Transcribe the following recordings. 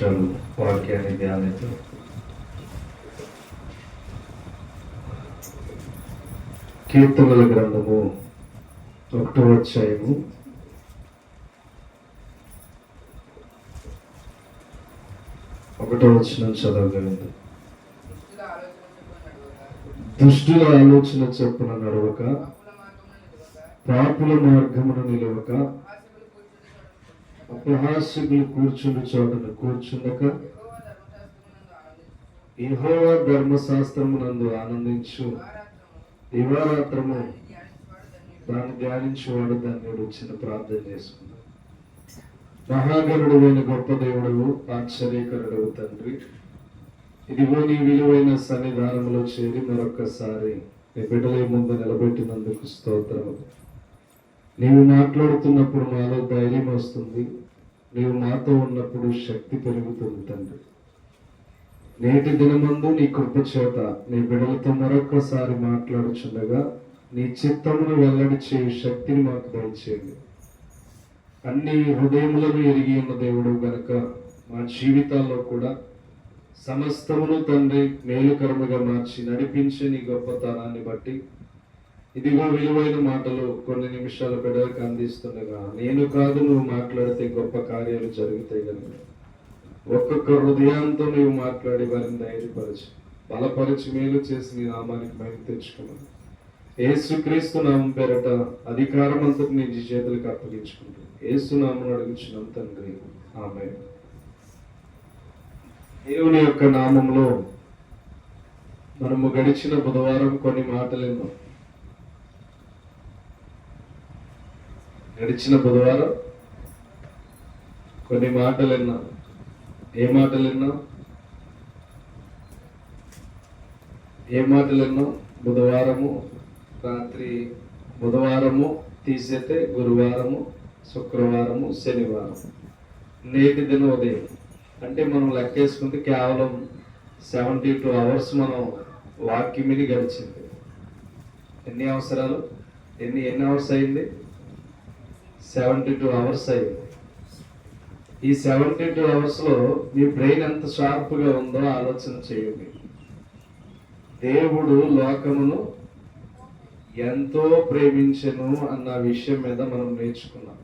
నిమిషాలు వాక్యాన్ని ధ్యానిద్దాం. కీర్తనల గ్రంథము 1వ అధ్యాయము 1వ వచనం చదవగలదు. దుష్టుల ఆలోచన చొప్పున నడవక, పాపుల మార్గమును నిలవక, అపహాస్యులు కూర్చుండు చోటను కూర్చుండక, యెహోవా ధర్మశాస్త్రమునందు ఆనందించు దివారాత్రము దాన్ని ధ్యానించేవాడు ధన్యుడు. చిన్న ప్రార్థన చేసుకున్నాం. మహాగణుడు అయిన గొప్ప దేవుడు, ఆశ్చర్యకరుడు తండ్రి, ఇదిగో నీ విలువైన సన్నిధానంలో చేరి మరొక్కసారి నీ బిడ్డల ముందు నిలబెట్టినందుకు స్తోత్రము. నీవు మాట్లాడుతున్నప్పుడు మాలో ధైర్యం వస్తుంది, నీవు మాతో ఉన్నప్పుడు శక్తి పెరుగుతుంది తండ్రి. నేటి దినమందు నీ కృప చేత నీ బిడ్డలతో మరొక్కసారి మాట్లాడుచుండగా నీ చిత్తమును వెల్లడి చేయు శక్తిని మాకు దయచేయండి. అన్ని హృదయములను ఎరిగి ఉన్న దేవుడు గనక మా జీవితాల్లో కూడా సమస్తమును తండ్రి మేలుకరముగా మార్చి నడిపించే నీ గొప్పతనాన్ని బట్టి ఇదిగో విలువైన మాటలు కొన్ని నిమిషాల బిడ్డలకు అందిస్తుండగా నేను కాదు నువ్వు మాట్లాడితే గొప్ప కార్యాలు జరుగుతాయి కనుక ఒక్కొక్క హృదయంతో నువ్వు మాట్లాడి వారిని ధైర్యపరచి బలపరిచి మేలు చేసి నీ నామానికి మహిమ తెచ్చుకున్నాను. యేసుక్రీస్తు నామం పేరట అధికారం అంతటి నీ చేతులకు అప్పగించుకుంటూ యేసు నామం అడుగుచున్నాం తండ్రి, ఆమేన్. దేవుని యొక్క నామంలో మనము గడిచిన బుధవారం కొన్ని మాటలు విన్నాం. గడిచిన బుధవారం కొన్ని మాటలు విన్నాం. ఏ మాటలు విన్నాం? బుధవారము రాత్రి, బుధవారము తీసేతే గురువారము, శుక్రవారము, శనివారం, నేటి దిన ఉదయం. అంటే మనం లెక్కేసుకుంటే కేవలం 72 అవర్స్ మనం వాక్యమిని గడిచింది. ఎన్ని అవసరాలు ఎన్ని అవర్స్ అయింది? 72 అవర్స్ అయింది. ఈ 72 అవర్స్లో మీ బ్రెయిన్ ఎంత షార్ప్గా ఉందో ఆలోచన చేయండి. దేవుడు లోకమును ఎంతో ప్రేమించెను అన్న విషయం మీద మనం నేర్చుకున్నాం.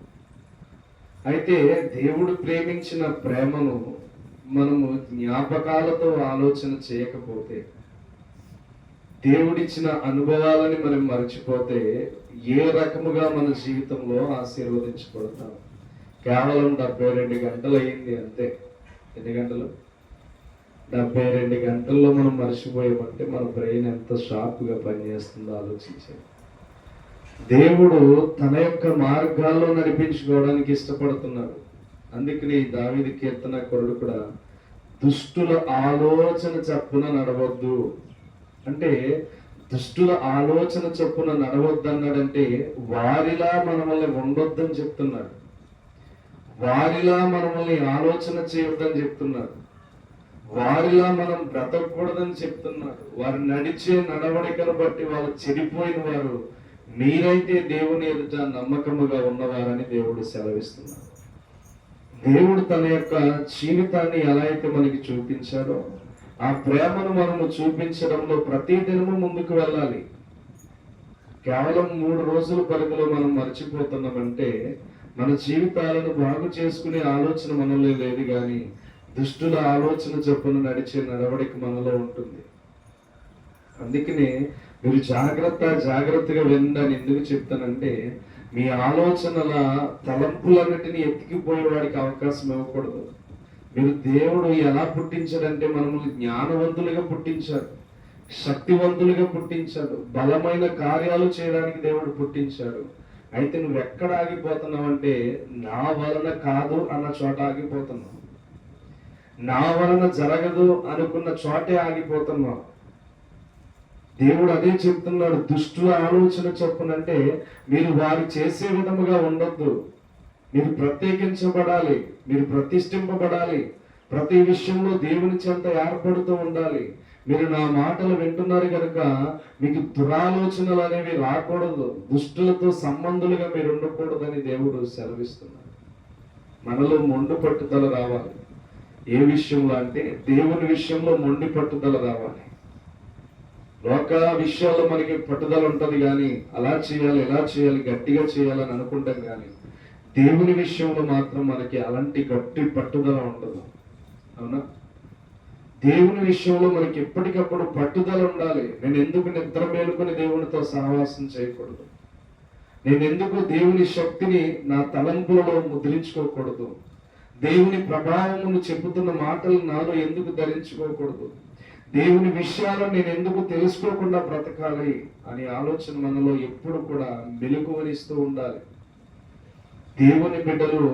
అయితే దేవుడు ప్రేమించిన ప్రేమను మనము జ్ఞాపకాలతో ఆలోచన చేయకపోతే, దేవుడిచ్చిన అనుభవాలని మనం మర్చిపోతే ఏ రకముగా మన జీవితంలో ఆశీర్వదించబడతాం? కేవలం 72 గంటలు అయింది అంతే. ఎన్ని గంటలు? 72 గంటల్లో మనం మర్చిపోయామంటే మన బ్రెయిన్ ఎంత షార్ప్గా పనిచేస్తుందో ఆలోచించాలి. దేవుడు తన యొక్క మార్గాల్లో నడిపించుకోవడానికి ఇష్టపడుతున్నాడు. అందుకని దావీదు కీర్తనకారుడు కూడా దుష్టుల ఆలోచన చొప్పున నడవద్దు అంటే, దుష్టుల ఆలోచన చొప్పున నడవద్దు అన్నాడంటే వారిలా మనల్ని ఉండొద్దని చెప్తున్నాడు, వారిలా మనల్ని ఆలోచన చేయొద్దని చెప్తున్నాడు, వారిలా మనం బ్రతకూడదని చెప్తున్నాడు. వారు నడిచే నడవడికను బట్టి వాళ్ళు చెడిపోయిన వారు, మీరైతే దేవుని ఎదుట నమ్మకముగా ఉన్నవారని దేవుడు సెలవిస్తున్నాడు. దేవుడు తన యొక్క జీవితాన్ని ఎలా అయితే మనకి చూపించాడో ఆ ప్రేమను మనము చూపించడంలో ప్రతి దినము ముందుకు వెళ్ళాలి. కేవలం 3 రోజుల పరిధిలో మనం మర్చిపోతున్నామంటే మన జీవితాలను బాగు చేసుకునే ఆలోచన మనలో లేదు, కానీ దుష్టుల ఆలోచన చొప్పున నడిచే నడవడిక మనలో ఉంటుంది. అందుకనే మీరు జాగ్రత్తగా వినని ఎందుకు చెప్తానంటే, మీ ఆలోచనల తలంపులన్నిటినీ ఎత్తికిపోయే వాడికి అవకాశం ఇవ్వకూడదు. మీరు దేవుడు ఎలా పుట్టించాడంటే మనల్ని జ్ఞానవంతులుగా పుట్టించాడు, శక్తివంతులుగా పుట్టించాడు, బలమైన కార్యాలు చేయడానికి దేవుడు పుట్టించాడు. అయితే నువ్వు ఎక్కడ ఆగిపోతున్నావు అంటే, నా వలన కాదు అన్న చోట ఆగిపోతున్నావు, నా వలన జరగదు అనుకున్న చోటే ఆగిపోతున్నావు. దేవుడు అదే చెప్తున్నాడు, దుష్టుల ఆలోచన చొప్పునంటే మీరు వారు చేసే విధముగా ఉండొద్దు. మీరు ప్రత్యేకించబడాలి, మీరు ప్రతిష్ఠింపబడాలి, ప్రతి విషయంలో దేవుని చెంత ఏర్పడుతూ ఉండాలి. మీరు నా మాటలు వింటున్నారు కనుక మీకు దురాలోచనలు అనేవి రాకూడదు, దుష్టులతో సంబంధులుగా మీరు ఉండకూడదని దేవుడు సెలవిస్తున్నాడు. మనలో మొండు పట్టుదల రావాలి. ఏ విషయంలో అంటే దేవుని విషయంలో మొండి పట్టుదల రావాలి. లోక విషయాల్లో మనకి పట్టుదల ఉంటుంది, కానీ అలా చేయాలి ఇలా చేయాలి గట్టిగా చేయాలని అనుకుంటాం, కానీ దేవుని విషయంలో మాత్రం మనకి అలాంటి గట్టి పట్టుదల ఉండదు. అవునా? దేవుని విషయంలో మనకి ఎప్పటికప్పుడు పట్టుదల ఉండాలి. నేను ఎందుకు నిద్ర మేలుకొని దేవునితో సహవాసం చేయకూడదు? నేను ఎందుకు దేవుని శక్తిని నా తలంపులలో ముద్రించుకోకూడదు? దేవుని ప్రభావమును చెబుతున్న మాటలు నాలో ఎందుకు ధరించుకోకూడదు? దేవుని విషయాలను నేను ఎందుకు తెలుసుకోకుండా బ్రతకాలి అనే ఆలోచన మనలో ఎప్పుడు కూడా మెలకువనిస్తూ ఉండాలి. దేవుని బిడ్డలు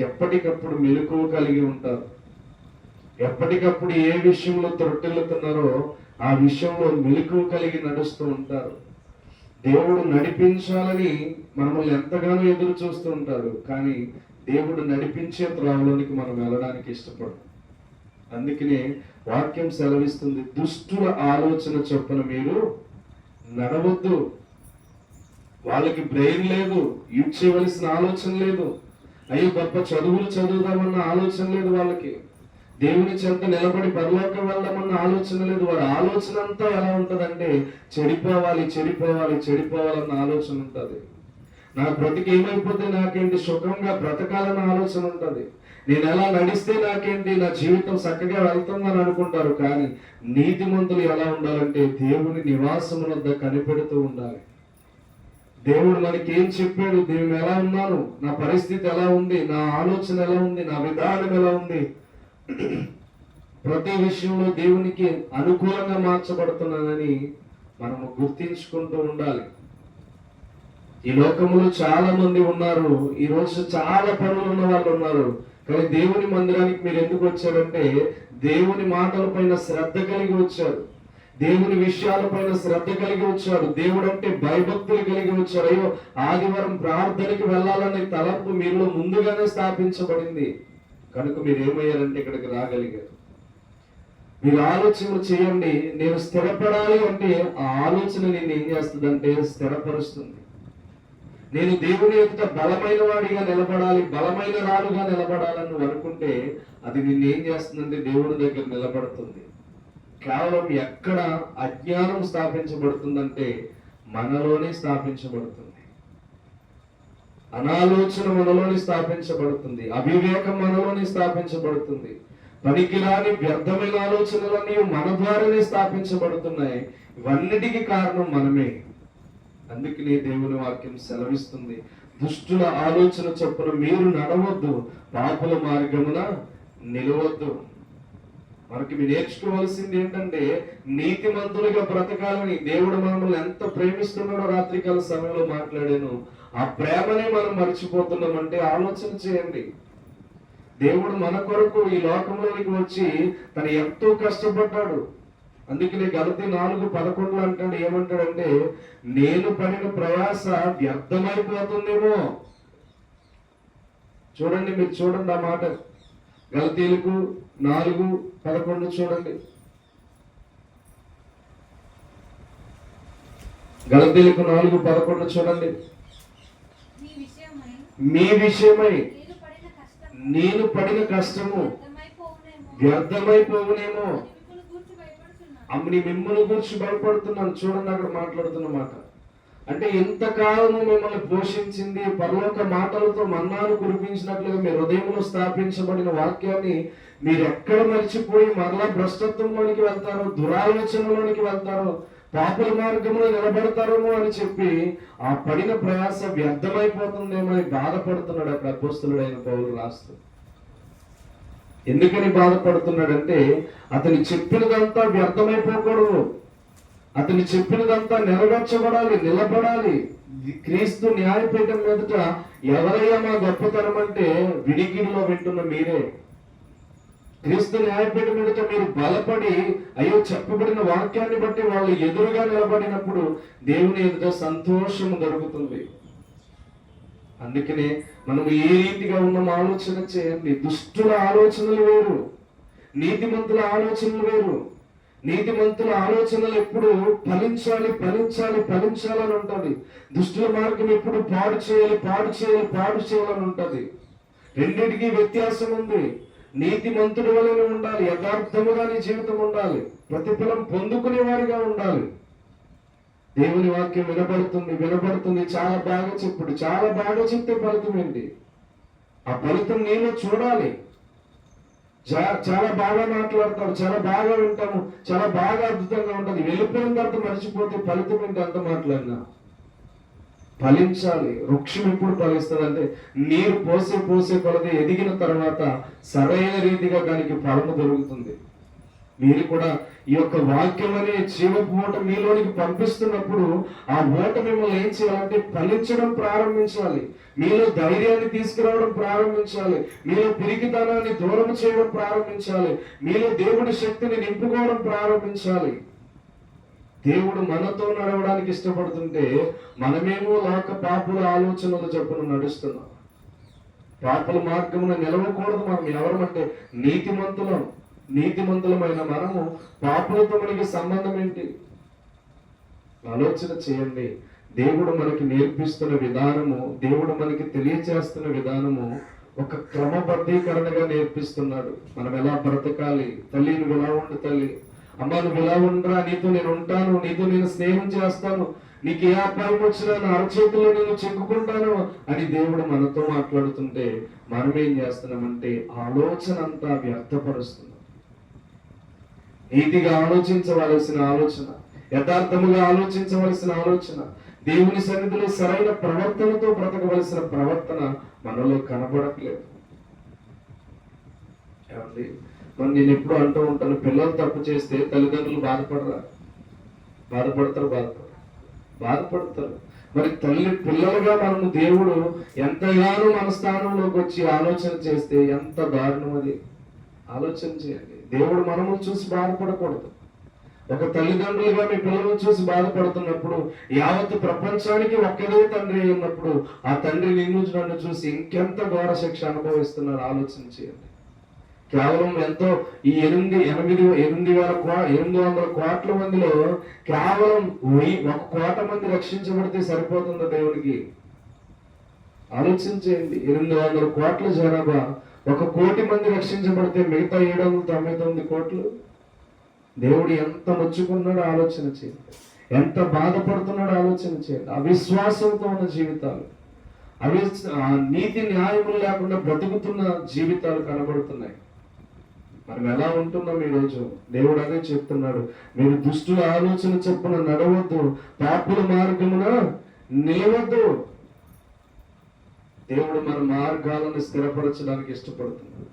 ఎప్పటికప్పుడు మెలకువ కలిగి ఉంటారు. ఎప్పటికప్పుడు ఏ విషయంలో త్రొట్టెళ్తున్నారో ఆ విషయంలో మెలకువ కలిగి నడుస్తూ ఉంటారు. దేవుడు నడిపించాలని మనల్ని ఎంతగానో ఎదురు చూస్తూ ఉంటారు, కానీ దేవుడు నడిపించే త్రోవలోనికి మనం వెళ్ళడానికి ఇష్టపడదు. అందుకనే వాక్యం సెలవిస్తుంది, దుష్టుల ఆలోచన చొప్పున మీరు నడవద్దు. వాళ్ళకి బ్రెయిన్ లేదు, యూజ్ చేయవలసిన ఆలోచన లేదు, అయ్యో గొప్ప చదువులు చదువుదామన్న ఆలోచన లేదు, వాళ్ళకి దేవుని చెంత నిలబడి పరలోకం వెళ్దామన్న ఆలోచన లేదు. వారి ఆలోచన అంతా ఎలా ఉంటదంటే చెడిపోవాలి చెడిపోవాలి చెడిపోవాలన్న ఆలోచన ఉంటుంది. నా బ్రతికి ఏమైపోతే నాకేంటి, సుఖంగా బ్రతకాలన్న ఆలోచన ఉంటుంది. నేను ఎలా నడిస్తే నాకేంటి, నా జీవితం చక్కగా వెళ్తుందని అనుకుంటారు. కానీ నీతిమంతులు ఎలా ఉండాలంటే దేవుని నివాసం వద్ద కనిపెడుతూ ఉండాలి. దేవుడు మనకి ఏం చెప్పాడు, నేను ఎలా ఉన్నాను, నా పరిస్థితి ఎలా ఉంది, నా ఆలోచన ఎలా ఉంది, నా విధానం ఎలా ఉంది, ప్రతి విషయంలో దేవునికి అనుకూలంగా మార్చబడుతున్నానని మనము గుర్తించుకుంటూ ఉండాలి. ఈ లోకములో చాలా మంది ఉన్నారు, ఈ రోజు చాలా పనులు ఉన్న వాళ్ళు ఉన్నారు, కానీ దేవుని మందిరానికి మీరు ఎందుకు వచ్చారంటే దేవుని మాటల పైన శ్రద్ధ కలిగి వచ్చారు, దేవుని విషయాలపైన శ్రద్ధ కలిగి వచ్చారు, దేవుడు అంటే భయభక్తులు కలిగి వచ్చారు. అయ్యో ఆదివారం ప్రార్థనకి వెళ్ళాలనే తలంపు మీలో ముందుగానే స్థాపించబడింది కనుక మీరు ఏమయ్యారంటే ఇక్కడికి రాగలిగారు. మీరు ఆలోచన చేయండి, నేను స్థిరపడాలి అంటే ఆ ఆలోచన నేను ఏం చేస్తుందంటే స్థిరపరుస్తుంది. నేను దేవుని యొక్క బలమైన వాడిగా నిలబడాలి, బలమైన రాలుగా నిలబడాలని నువ్వు అనుకుంటే అది నిన్ను ఏం చేస్తుందంటే దేవుడి దగ్గర నిలబడుతుంది. కేవలం ఎక్కడ అజ్ఞానం స్థాపించబడుతుందంటే మనలోనే స్థాపించబడుతుంది, అనాలోచన మనలోనే స్థాపించబడుతుంది, అవివేకం మనలోనే స్థాపించబడుతుంది, పనికిరాని వ్యర్థమైన ఆలోచనలన్నీ మన ద్వారానే స్థాపించబడుతున్నాయి. ఇవన్నిటికీ కారణం మనమే. అందుకనే దేవుని వాక్యం సెలవిస్తుంది, దుష్టుల ఆలోచన చొప్పున మీరు నడవద్దు, పాపుల మార్గమున నిలవద్దు. మనకి మీరు నేర్చుకోవాల్సింది ఏంటంటే నీతిమంతులుగా బ్రతకాలని. దేవుడు మనల్ని ఎంత ప్రేమిస్తున్నాడో రాత్రికాల సమయంలో మాట్లాడాను. ఆ ప్రేమనే మనం మర్చిపోతున్నామంటే ఆలోచన చేయండి. దేవుడు మన కొరకు ఈ లోకంలోనికి వచ్చి తను ఎంతో కష్టపడ్డాడు. అందుకనే గలతీ 4:11 అంటాడు, ఏమంటాడంటే నేను పడిన ప్రయాస వ్యర్థమైపోతుందేమో. చూడండి, మీరు చూడండి ఆ మాట, గలతీలకు 4:11 చూడండి. గలతీలకు 4:11 చూడండి. మీ విషయమై నేను పడిన కష్టము వ్యర్థమైపోవునేమో అమ్మని మిమ్మల్ని గురించి భయపడుతున్నాను. చూడండి అక్కడ మాట్లాడుతున్న మాట అంటే ఇంతకాలము మిమ్మల్ని పోషించింది పరలోక మాటలతో మన్నాను కురిపించినట్లుగా మీ హృదయంలో స్థాపించబడిన వాక్యాన్ని మీరు ఎక్కడ మర్చిపోయి మరలా భ్రష్టత్వంలోనికి వెళ్తారో, దురాలోచనలోనికి వెళ్తారో, పాపుల మార్గంలో నిలబడతారేమో అని చెప్పి ఆ పడిన ప్రయాస వ్యర్థమైపోతుందేమో అని బాధపడుతున్నాడు అక్కడ అపోస్తలుడైన పౌలు రాస్తూ. ఎందుకని బాధపడుతున్నాడంటే అతను చెప్పినదంతా వ్యర్థమైపోకూడదు, అతను చెప్పినదంతా నెరవేర్చబడాలి, నిలబడాలి. క్రీస్తు న్యాయపీఠం మీదట ఎవరయ్యా మా గొప్పతనం అంటే వినికిడిలో వింటున్న మీరే. క్రీస్తు న్యాయపీఠం మీదట మీరు బలపడి అయ్యో చెప్పబడిన వాక్యాన్ని బట్టి వాళ్ళు ఎదురుగా నిలబడినప్పుడు దేవుని ఎదుట సంతోషము దొరుకుతుంది. అందుకనే మనం ఏ రీతిగా ఉన్నాం ఆలోచన చేయండి. దుష్టుల ఆలోచనలు వేరు, నీతిమంతుల ఆలోచనలు వేరు. నీతిమంతుల ఆలోచనలు ఎప్పుడు ఫలించాలి ఫలించాలి ఫలించాలని ఉంటుంది. దుష్టుల మార్గం ఎప్పుడు పాడు చేయాలి పాడు చేయాలి పాడు చేయాలని ఉంటుంది. రెండింటికి వ్యత్యాసం ఉంది. నీతిమంతుడి వలెనే ఉండాలి, యథార్థముగా నీ జీవితం ఉండాలి, ప్రతిఫలం పొందుకునే వారిగా ఉండాలి. దేవుని వాక్యం వినబడుతుంది, చాలా బాగా చెప్పుడు, చాలా బాగా చెప్తే ఫలితం ఏంటి? ఆ ఫలితం నీలో చూడాలి. చాలా బాగా మాట్లాడతాడు, చాలా బాగా వింటాము, చాలా బాగా అద్భుతంగా ఉంటుంది, వెళ్ళిపోయిన తర్వాత మర్చిపోతే ఫలితం ఏంటి? అంత మాట్లాడినా ఫలించాలి. వృక్షం ఎప్పుడు ఫలిస్తుంది అంటే నీరు పోసే కొలది ఎదిగిన తర్వాత సరైన రీతిగా దానికి ఫలము దొరుకుతుంది. మీరు కూడా ఈ యొక్క వాక్యం అనే జీవపు ఓట మీలోనికి పంపిస్తున్నప్పుడు ఆ ఓట మిమ్మల్ని ఏం చేయాలంటే ఫలించడం ప్రారంభించాలి. మీలో ధైర్యాన్ని తీసుకురావడం ప్రారంభించాలి, మీలో పిరికితనాన్ని దూరం చేయడం ప్రారంభించాలి, మీలో దేవుడి శక్తిని నింపుకోవడం ప్రారంభించాలి. దేవుడు మనతో నడవడానికి ఇష్టపడుతుంటే మనమేమో లోక పాపుల ఆలోచనలు చొప్పున నడుస్తున్నాం. పాపుల మార్గమున నిలవకూడదు. మనం ఎవరమంటే నీతిమంతులమైన మనము పాపులతో మనకి సంబంధం ఏంటి? ఆలోచన చేయండి. దేవుడు మనకి నేర్పిస్తున్న విధానము, దేవుడు మనకి తెలియచేస్తున్న విధానము ఒక క్రమబద్ధీకరణగా నేర్పిస్తున్నాడు. మనం ఎలా బ్రతకాలి. తల్లి నువ్వు ఎలా ఉండు, తల్లి అమ్మ నువ్వు ఎలా ఉండరా, నీతో నేను ఉంటాను, నీతో నేను స్నేహం చేస్తాను, నీకు ఏ అపాయం వచ్చినా నా అరచేతుల్లో నేను చెక్కుకుంటాను అని దేవుడు మనతో మాట్లాడుతుంటే మనం ఏం చేస్తున్నామంటే ఆలోచన అంతా వ్యర్థపరుస్తున్నాం. నీతిగా ఆలోచించవలసిన ఆలోచన, యథార్థముగా ఆలోచించవలసిన ఆలోచన, దేవుని సన్నిధిలో సరైన ప్రవర్తనతో బ్రతకవలసిన ప్రవర్తన మనలో కనబడట్లేదు. ఏమండి, మరి నేను ఎప్పుడు అంటూ ఉంటాను, పిల్లలు తప్పు చేస్తే తల్లిదండ్రులు బాధపడతారు. మరి పిల్లలుగా మనము దేవుడు ఎంతగానో మన స్థానంలోకి వచ్చి ఆలోచన చేస్తే ఎంత దారుణం అది. ఆలోచన చేయండి. దేవుడు మనము చూసి బాధపడకూడదు. ఒక తల్లిదండ్రులుగా మీ పిల్లలను చూసి బాధపడుతున్నప్పుడు యావత్ ప్రపంచానికి ఒక్కడే తండ్రి ఉన్నప్పుడు ఆ తండ్రి నన్ను చూసి ఇంకెంత ఘోర శిక్ష అనుభవిస్తున్నారు ఆలోచన చేయండి. కేవలం ఎంతో ఈ 800 కోట్ల మందిలో కేవలం 1 కోట మంది రక్షించబడితే సరిపోతుందా దేవునికి? ఆలోచన చేయండి. 800 కోట్ల జనాభా, 1 కోటి మంది రక్షించబడితే మిగతా 799 కోట్లు. దేవుడు ఎంత నొచ్చుకున్నాడో ఆలోచన చేయండి, ఎంత బాధపడుతున్నాడో ఆలోచన చేయండి. అవిశ్వాసంతో ఉన్న జీవితాలు, నీతి న్యాయములు లేకుండా బ్రతుకుతున్న జీవితాలు కనబడుతున్నాయి. మనం ఎలా ఉంటున్నాం ఈరోజు? దేవుడు అదే చెప్తున్నాడు, మీరు దుష్టుల ఆలోచన చొప్పున నడవద్దు, పాపుల మార్గమున నిలవద్దు. దేవుడు మన మార్గాలను స్థిరపరచడానికి ఇష్టపడుతున్నాడు,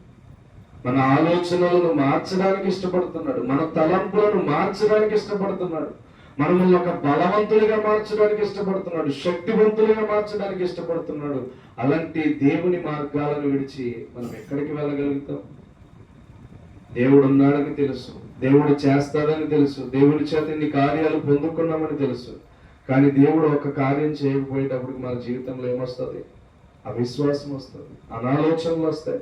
మన ఆలోచనలను మార్చడానికి ఇష్టపడుతున్నాడు, మన తలంపులను మార్చడానికి ఇష్టపడుతున్నాడు, మనల్ని ఒక బలవంతులుగా మార్చడానికి ఇష్టపడుతున్నాడు, శక్తివంతులుగా మార్చడానికి ఇష్టపడుతున్నాడు. అలాంటి దేవుని మార్గాలను విడిచి మనం ఎక్కడికి వెళ్ళగలుగుతాం? దేవుడు ఉన్నాడని తెలుసు, దేవుడు చేస్తాడని తెలుసు, దేవుడి చేత ఇన్ని కార్యాలు పొందుకున్నామని తెలుసు. కానీ దేవుడు ఒక కార్యం చేయకపోయేటప్పుడు మన జీవితంలో ఏమొస్తుంది? అవిశ్వాసం వస్తుంది, అనాలోచనలు వస్తాయి.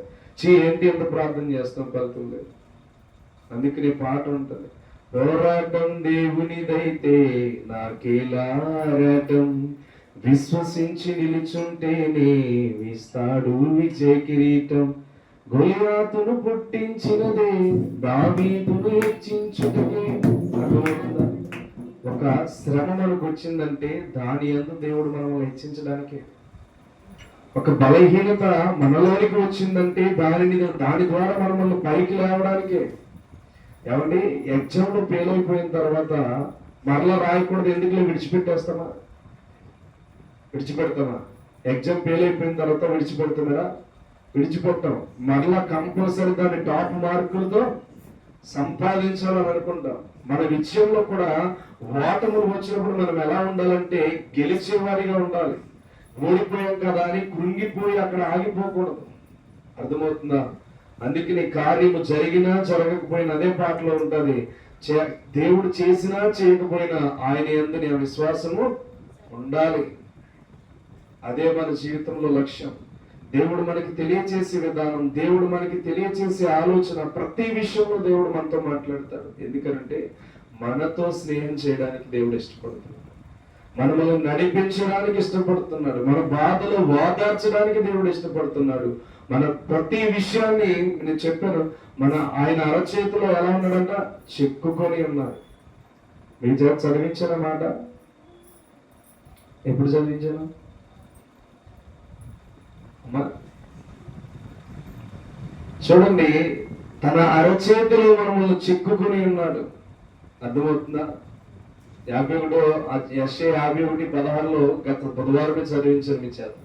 ఏంటి ఎంత ప్రార్థన చేస్తాం, ఫలితం లేదు. అందుకని పాట ఉంటుంది, పోరాటం దేవునిదైతే నాకేలారాటం, విశ్వసించి నిలుచుంటేనే ఇస్తాడు విజయ కిరీటం, గొలియాతును పుట్టించినదే దావీదును హెచ్చించుటకే. ఒక శ్రమ మనకు వచ్చిందంటే దాని యందు దేవుడు మనల్ని హెచ్చించడానికే. ఒక బలహీనత మనలోనికి వచ్చిందంటే దాని ద్వారా మనల్ని పైకి లేవడానికే. ఏమండి, ఎగ్జామ్లో ఫెయిల్ అయిపోయిన తర్వాత మరలా రాయకూడదు ఎందుకు విడిచిపెడతామా? ఎగ్జామ్ ఫెయిల్ అయిపోయిన తర్వాత విడిచిపెట్టాం. మరలా కంపల్సరీ దాన్ని టాప్ మార్కులతో సంపాదించాలని అనుకుంటాం. మన విషయంలో కూడా ఓటములు వచ్చినప్పుడు మనం ఎలా ఉండాలంటే గెలిచేవారిగా ఉండాలి. ఓడిపోయాం కదా అని కృంగిపోయి అక్కడ ఆగిపోకూడదు. అర్థమవుతుందా? అందుకని కార్యము జరిగినా జరగకపోయినా అదే పాటలో ఉంటది, దేవుడు చేసినా చేయకపోయినా ఆయన యందు నీ విశ్వాసము ఉండాలి. అదే మన జీవితంలో లక్ష్యం. దేవుడు మనకి తెలియచేసే విధానం, దేవుడు మనకి తెలియచేసే ఆలోచన, ప్రతి విషయంలో దేవుడు మనతో మాట్లాడతాడు. ఎందుకంటే మనతో స్నేహం చేయడానికి దేవుడు ఇష్టపడుతున్నాడు. మనల్ని నడిపించడానికి ఇష్టపడుతున్నాడు. మన బాధలు ఓదార్చడానికి దేవుడు ఇష్టపడుతున్నాడు. మన ప్రతి విషయాన్ని నేను చెప్పాను, ఆయన అరచేతిలో ఎలా ఉన్నాడంట, చెక్కుకొని ఉన్నాడు. మీ చేత చదివించాను మాట, ఎప్పుడు చదివించాను అమ్మా? చూడండి, తన అరచేతిలో మనల్ని చెక్కుకొని ఉన్నాడు. అర్థమవుతుందా? 51 గత బుధవారమే చదివించాను మీ చేత.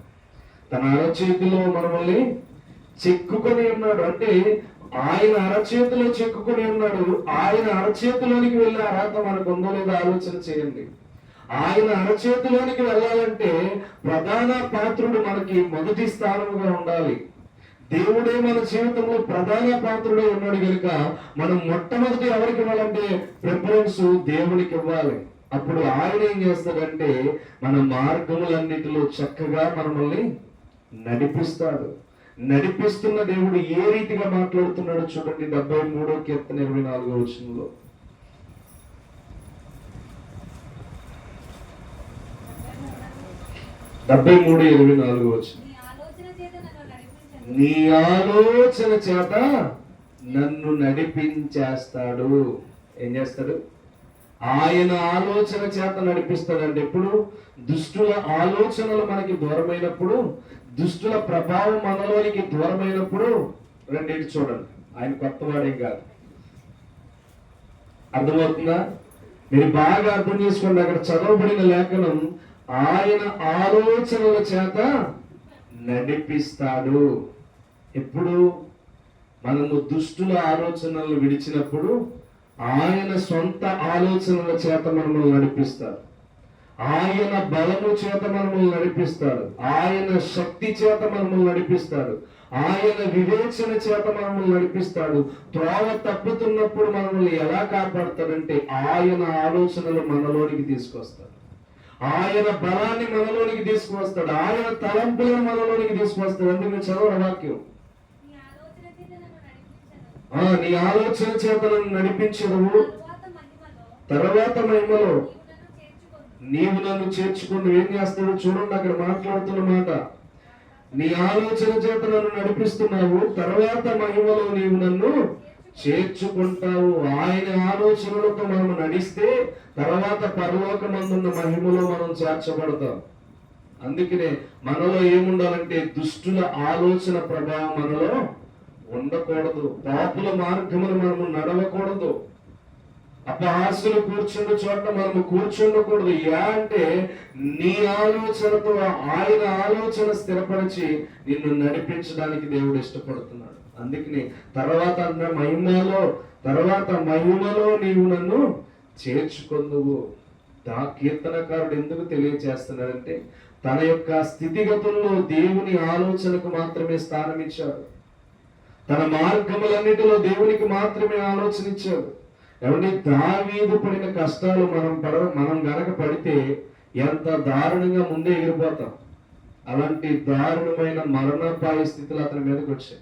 తన అరచేతిలో మనల్ని చెక్కుకొని ఉన్నాడు అంటే ఆయన అరచేతిలో చెక్కుకొని ఉన్నాడు. ఆయన అరచేతిలోనికి వెళ్ళే అర్హత మనకు ఉందో లేదో ఆలోచన చేయండి. ఆయన అరచేతిలోనికి వెళ్ళాలంటే ప్రధాన పాత్రుడు మనకి మొదటి స్థానముగా ఉండాలి. దేవుడే మన జీవితంలో ప్రధాన పాత్రుడే ఉన్నాడు కనుక మనం మొట్టమొదటి ఎవరికి ఇవ్వాలంటే ప్రిఫరెన్స్ దేవునికి ఇవ్వాలి. అప్పుడు ఆయన ఏం చేస్తాడంటే మన మార్గములన్నిటిలో చక్కగా మనల్ని నడిపిస్తాడు. నడిపిస్తున్న దేవుడు ఏ రీతిగా మాట్లాడుతున్నాడు చూడండి. 73వ కీర్తన 24వ వచనంలో, నీ ఆలోచన చేత నన్ను నడిపించేస్తాడు. ఏం చేస్తాడు? ఆయన ఆలోచన చేత నడిపిస్తాడంటే ఎప్పుడు? దుష్టుల ఆలోచనలు మనకి దూరమైనప్పుడు, దుష్టుల ప్రభావం మనలోనికి దూరమైనప్పుడు. రెండింటి చూడండి, ఆయన కొత్తవాడేం కాదు. అర్థమవుతుందా? మీరు బాగా అర్థం చేసుకోండి. అక్కడ చదవబడిన లేఖనం, ఆయన ఆలోచనల చేత నడిపిస్తాడు. ఎప్పుడు? మనము దుష్టుల ఆలోచనలు విడిచినప్పుడు ఆయన సొంత ఆలోచనల చేత మనల్ని నడిపిస్తాడు. ఆయన బలము చేత మనల్ని నడిపిస్తాడు. ఆయన శక్తి చేత మనల్ని నడిపిస్తాడు. ఆయన వివేచన చేత మనల్ని నడిపిస్తాడు. త్రోవ తప్పుతున్నప్పుడు మనల్ని ఎలా కాపాడతాడంటే ఆయన ఆలోచనలు మనలోనికి తీసుకొస్తాడు. ఆయన బలాన్ని మనలోనికి తీసుకువస్తాడు. ఆయన తలంపులను మనలోనికి తీసుకువస్తాడు. అందుకే చదవడం వాక్యం, నీ ఆలోచన చేత నన్ను నడిపించదవు, తర్వాత మహిమలో నీవు నన్ను చేర్చుకుని. ఏం చేస్తాడు చూడండి, అక్కడ మాట్లాడుతున్న మాట, నీ ఆలోచన చేత నన్ను నడిపిస్తున్నావు, తర్వాత మహిమలో నీవు నన్ను చేర్చుకుంటావు. ఆయన ఆలోచనలతో మనం నడిస్తే తర్వాత పరలోకమందున్న మహిమలో మనం చేర్చబడతాం. అందుకనే మనలో ఏముండాలంటే దుష్టుల ఆలోచన ప్రభావం మనలో ఉండకూడదు. పాపుల మార్గములు మనము నడవకూడదు. అపహాస్యులు కూర్చుండే చోట మనము కూర్చుండకూడదు. అంటే నీ ఆలోచనతో ఆయన ఆలోచన స్థిరపరిచి నిన్ను నడిపించడానికి దేవుడు ఇష్టపడుతున్నాడు. అందుకని తర్వాత మహిమలో నీవు నన్ను చేర్చుకొందువు. కీర్తనకారుడు ఎందుకు తెలియజేస్తున్నాడంటే తన యొక్క స్థితిగతుల్లో దేవుని ఆలోచనకు మాత్రమే స్థానం ఇచ్చాడు. తన మార్గములన్నిటిలో దేవునికి మాత్రమే ఆలోచన ఇచ్చాడు. ఏమంటే దావీదు పడిన కష్టాలు మనం గనక పడితే ఎంత దారుణంగా ముందే ఎగిరిపోతాం. అలాంటి దారుణమైన మరణపాయ స్థితులు అతని మీదకి వచ్చాయి.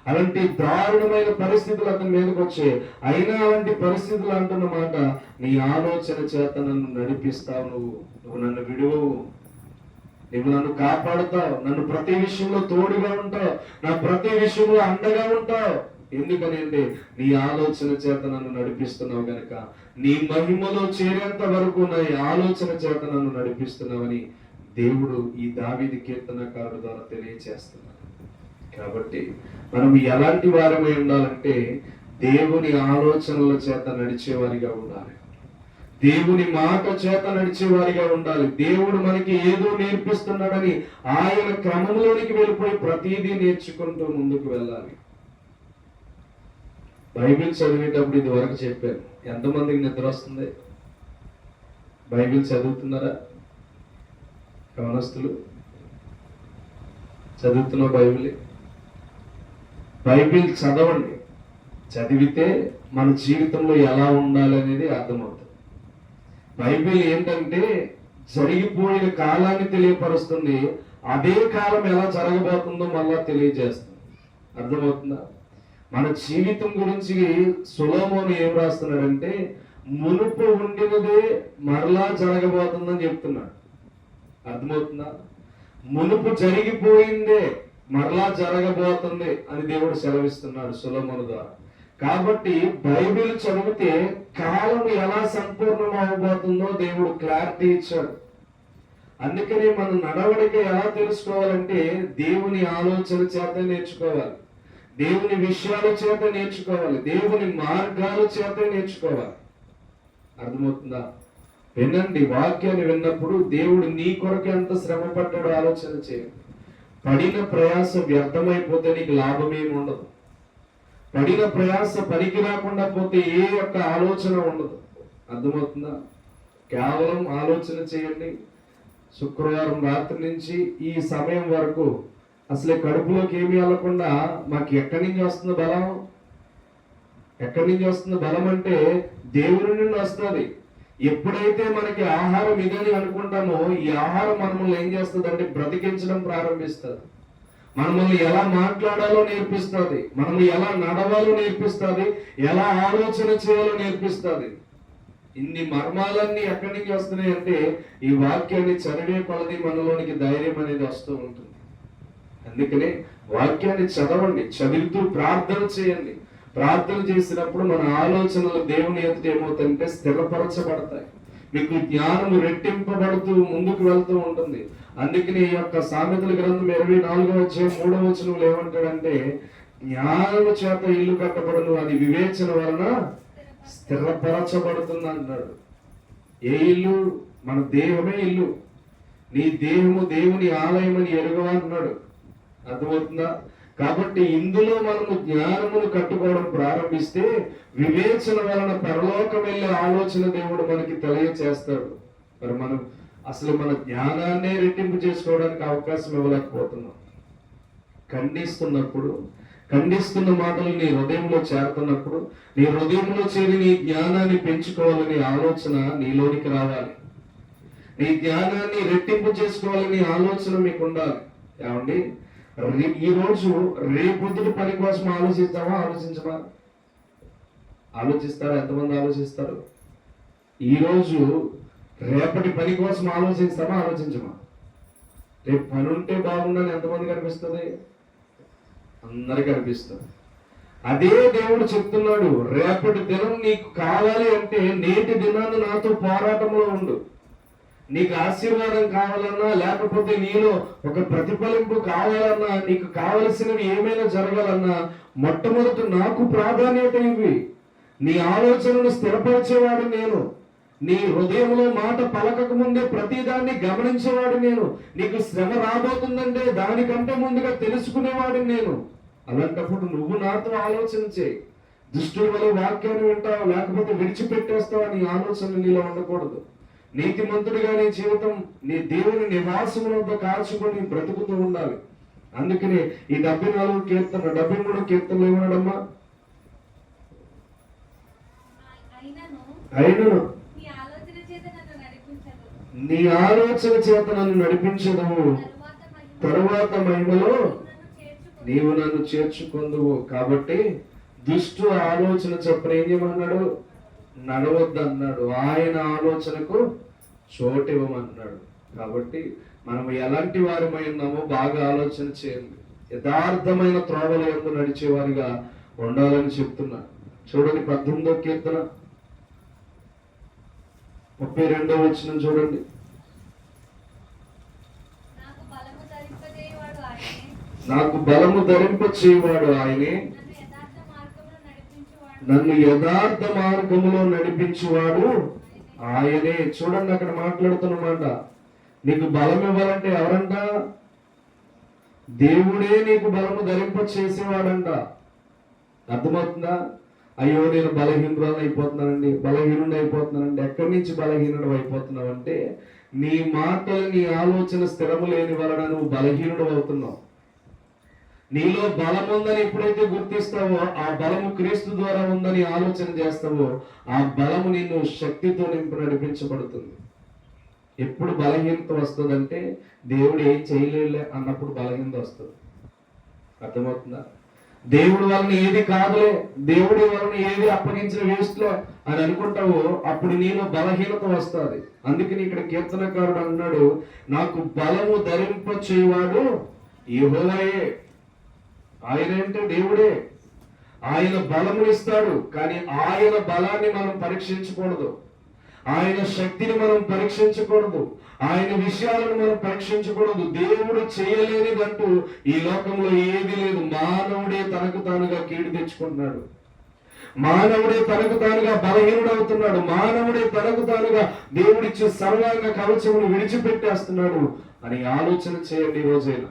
అలాంటి దారుణమైన పరిస్థితులు అతని మీదకి వచ్చాయి. అయినా అలాంటి పరిస్థితులు అంటున్నమాట, నీ ఆలోచన చేత నన్ను నడిపిస్తావు, నువ్వు నన్ను విడువవు, నువ్వు నన్ను కాపాడుతావు, నన్ను ప్రతి విషయంలో తోడుగా ఉంటావు, నా ప్రతి విషయంలో అండగా ఉంటావు. ఎందుకనంటే నీ ఆలోచన చేత నన్ను నడిపిస్తున్నావు గనక, నీ మహిమలో చేరేంత వరకు నా ఆలోచన చేత నన్ను నడిపిస్తున్నావని దేవుడు ఈ దావీదు కీర్తనకారుడు ద్వారా తెలియచేస్తున్నాడు. కాబట్టి మనం ఎలాంటి వారమై ఉండాలంటే దేవుని ఆలోచనల చేత నడిచేవారిగా ఉండాలి. దేవుని మాట చేత నడిచేవారిగా ఉండాలి. దేవుడు మనకి ఏదో నేర్పిస్తున్నాడని ఆయన క్రమంలోనికి వెళ్ళిపోయి ప్రతిదీ నేర్చుకుంటూ ముందుకు వెళ్ళాలి. బైబిల్ చదివేటప్పుడు ఇది వరకు చెప్పాను. ఎంతమందికి నిద్ర వస్తుంది? బైబిల్ చదువుతున్నారా? యవనస్తులు చదువుతున్న బైబిల్ చదవండి. చదివితే మన జీవితంలో ఎలా ఉండాలి అనేది అర్థమవుతుంది. బైబిల్ ఏంటంటే జరిగిపోయిన కాలాన్ని తెలియపరుస్తుంది. అదే కాలం ఎలా జరగబోతుందో మళ్ళా తెలియజేస్తుంది. అర్థమవుతుందా? మన జీవితం గురించి సొలొమోను ఏం రాస్తున్నాడంటే మునుపు ఉండినదే మరలా జరగబోతుందని చెప్తున్నాడు. అర్థమవుతుందా? మునుపు జరిగిపోయిందే మరలా జరగబోతుంది అని దేవుడు సెలవిస్తున్నాడు సొలొమోను ద్వారా. కాబట్టి బైబిల్ చదివితే కాలం ఎలా సంపూర్ణం అవబోతుందో దేవుడు క్లారిటీ ఇచ్చాడు. అందుకని మన నడవడిక ఎలా తెలుసుకోవాలంటే దేవుని ఆలోచన చేత నేర్చుకోవాలి, దేవుని విషయాల చేత నేర్చుకోవాలి, దేవుని మార్గాల చేత నేర్చుకోవాలి. అర్థమవుతుందా? వినండి, వాక్యాన్ని విన్నప్పుడు దేవుడు నీ కొరకు ఎంత శ్రమ పడ్డాడో ఆలోచన చేయండి. పడిన ప్రయాస వ్యర్థమైపోతే నీకు లాభమేమి ఉండదు. పడిన ప్రయాస పనికి రాకుండా పోతే ఏ యొక్క ఆలోచన ఉండదు. అర్థమవుతుందా? కేవలం ఆలోచన చేయండి. శుక్రవారం రాత్రి నుంచి ఈ సమయం వరకు అసలే కడుపులోకి ఏమీ వెళ్ళకుండా మాకు ఎక్కడి నుంచి వస్తుంది బలం? ఎక్కడి నుంచి వస్తుంది బలం అంటే దేవుని నుండి వస్తుంది. ఎప్పుడైతే మనకి ఆహారం ఇదని అనుకుంటామో ఈ ఆహారం మనల్ని ఏం చేస్తుంది అంటే బ్రతికించడం ప్రారంభిస్తుంది. మనల్ని ఎలా మాట్లాడాలో నేర్పిస్తుంది, మనల్ని ఎలా నడవాలో నేర్పిస్తుంది, ఎలా ఆలోచన చేయాలో నేర్పిస్తుంది. ఇన్ని మర్మాలన్నీ ఎక్కడి నుంచి వస్తున్నాయి అంటే ఈ వాక్యాన్ని చదివే కొలది మనలోనికి ధైర్యం అనేది వస్తూ ఉంటుంది. అందుకనే వాక్యాన్ని చదవండి, చదువుతూ ప్రార్థన చేయండి. ప్రార్థన చేసినప్పుడు మన ఆలోచనలు దేవుని ఎదుట ఏమవుతాయంటే స్థిరపరచబడతాయి. మీకు జ్ఞానము రెట్టింపబడుతూ ముందుకు వెళ్తూ ఉంటుంది. అందుకని ఈ యొక్క సామెతల గ్రంథం 24:3 ఏమంటాడంటే జ్ఞానము చేత ఇల్లు కట్టబడును, అది వివేచన వలన స్థిరపరచబడుతుంది అంటాడు. ఏ ఇల్లు? మన దేహమే ఇల్లు. నీ దేహము దేవుని ఆలయం అని ఎరుగవా అన్నాడు. అర్థమవుతుందా? కాబట్టి ఇందులో మనము జ్ఞానమును కట్టుకోవడం ప్రారంభిస్తే వివేచన వలన పరలోకం వెళ్ళే ఆలోచన దేవుడు మనకి తెలియచేస్తాడు. మరి మనం అసలు మన జ్ఞానాన్నే రెట్టింపు చేసుకోవడానికి అవకాశం ఇవ్వలేకపోతున్నాం. ఖండిస్తున్న మాటలు నీ హృదయంలో చేరుతున్నప్పుడు నీ హృదయంలో చేరి నీ జ్ఞానాన్ని పెంచుకోవాలని ఆలోచన నీలోనికి రావాలి. నీ జ్ఞానాన్ని రెట్టింపు చేసుకోవాలని ఆలోచన మీకు ఉండాలి. ఏమండి, ఈ రోజు రేపొద్దుటి పని కోసం ఆలోచించమా? ఆలోచిస్తారా? ఎంతమంది ఆలోచిస్తారు? ఈ రోజు రేపటి పని కోసం ఆలోచించమా? రేపు పని ఉంటే బాగుందని ఎంతమంది కనిపిస్తుంది? అందరికి అనిపిస్తుంది. అదే దేవుడు చెప్తున్నాడు, రేపటి దినం నీకు కావాలి అంటే నేటి దినాన్ని నాతో పోరాటంలో ఉండు. నీకు ఆశీర్వాదం కావాలన్నా, లేకపోతే నీలో ఒక ప్రతిఫలింపు కావాలన్నా, నీకు కావలసినవి ఏమైనా జరగాలన్నా మొట్టమొదటి నాకు ప్రాధాన్యత ఇవ్వి. నీ ఆలోచనను స్థిరపరిచేవాడు నేను. నీ హృదయంలో మాట పలకక ముందే ప్రతిదాన్ని గమనించేవాడు నేను. నీకు శ్రమ రాబోతుందంటే దానికంటే ముందుగా తెలుసుకునేవాడు నేను. అలాంటప్పుడు నువ్వు నాతో ఆలోచన చేయి. దుష్టుడి వల్ల వాక్యాన్ని వింటావు, లేకపోతే విడిచిపెట్టేస్తావు అని ఆలోచన నీలో ఉండకూడదు. నీతిమంతుడిగా నీ జీవితం నీ దేవుని నివాసములతో కాల్చుకొని బ్రతుకుతూ ఉండాలి. అందుకని ఈ 74 కీర్తన 73 కీర్తనలు ఏమన్నాడమ్మా? అయినను నీ ఆలోచన చేత నన్ను నడిపించదవు, తరువాత మహిమలో నీవు నన్ను చేర్చుకొందువు. కాబట్టి దుష్టు ఆలోచన చొప్పున ఏం చేయమన్నాడు? నడవద్దు అన్నాడు. ఆయన ఆలోచనకు చోటు ఇవ్వమన్నాడు. కాబట్టి మనం ఎలాంటి వారిమై ఉన్నామో బాగా ఆలోచన చేయండి. యథార్థమైన త్రోవల యందు నడిచేవారిగా ఉండాలని చెప్తున్నా. చూడండి 18వ కీర్తన 32వ వచనం చూడండి. నాకు బలము ధరింపచేయువాడు ఆయనే, నన్ను యథార్థ మార్గములో నడిపించువాడు ఆయనే. చూడండి, అక్కడ మాట్లాడుతున్నమాట. నీకు బలం ఇవ్వాలంటే ఎవరంట? దేవుడే నీకు బలము ధరింప చేసేవాడంట. అర్థమవుతుందా? అయ్యో నేను బలహీనుడు అయిపోతున్నానండి. ఎక్కడి నుంచి బలహీనుడు అయిపోతున్నావు అంటే నీ మాటలు నీ ఆలోచన స్థిరము లేని వలన నువ్వు బలహీనుడు అవుతున్నావు. నీలో బలం ఉందని ఎప్పుడైతే గుర్తిస్తావో, ఆ బలము క్రీస్తు ద్వారా ఉందని ఆలోచన చేస్తావో, ఆ బలము నిన్ను శక్తితో నడిపించబడుతుంది. ఎప్పుడు బలహీనత వస్తుందంటే దేవుడు ఏం చేయలేలే అన్నప్పుడు బలహీనత వస్తుంది. అర్థమవుతుందా? దేవుడి వలన ఏది కాదులే, దేవుడి వలన ఏది అప్పగించిన వేస్ట్లో అని అనుకుంటావో అప్పుడు నీలో బలహీనత వస్తుంది. అందుకని ఇక్కడ కీర్తనకారుడు అన్నాడు, నాకు బలము ధరింప చేయవాడు యెహోవాయే. ఆయన అంటే దేవుడే. ఆయన బలమునిస్తాడు, కానీ ఆయన బలాన్ని మనం పరీక్షించకూడదు, ఆయన శక్తిని మనం పరీక్షించకూడదు, ఆయన విషయాలను మనం పరీక్షించకూడదు. దేవుడు చేయలేనిదంటూ ఈ లోకంలో ఏది లేదు. మానవుడే తనకు తానుగా కీడు తెచ్చుకుంటున్నాడు, మానవుడే తనకు తానుగా బలహీనుడు అవుతున్నాడు, మానవుడే తనకు తానుగా దేవుడిచ్చే సర్వాంగ కవచమును విడిచిపెట్టేస్తున్నాడు అని ఆలోచన చేయండి. ఈ రోజైనా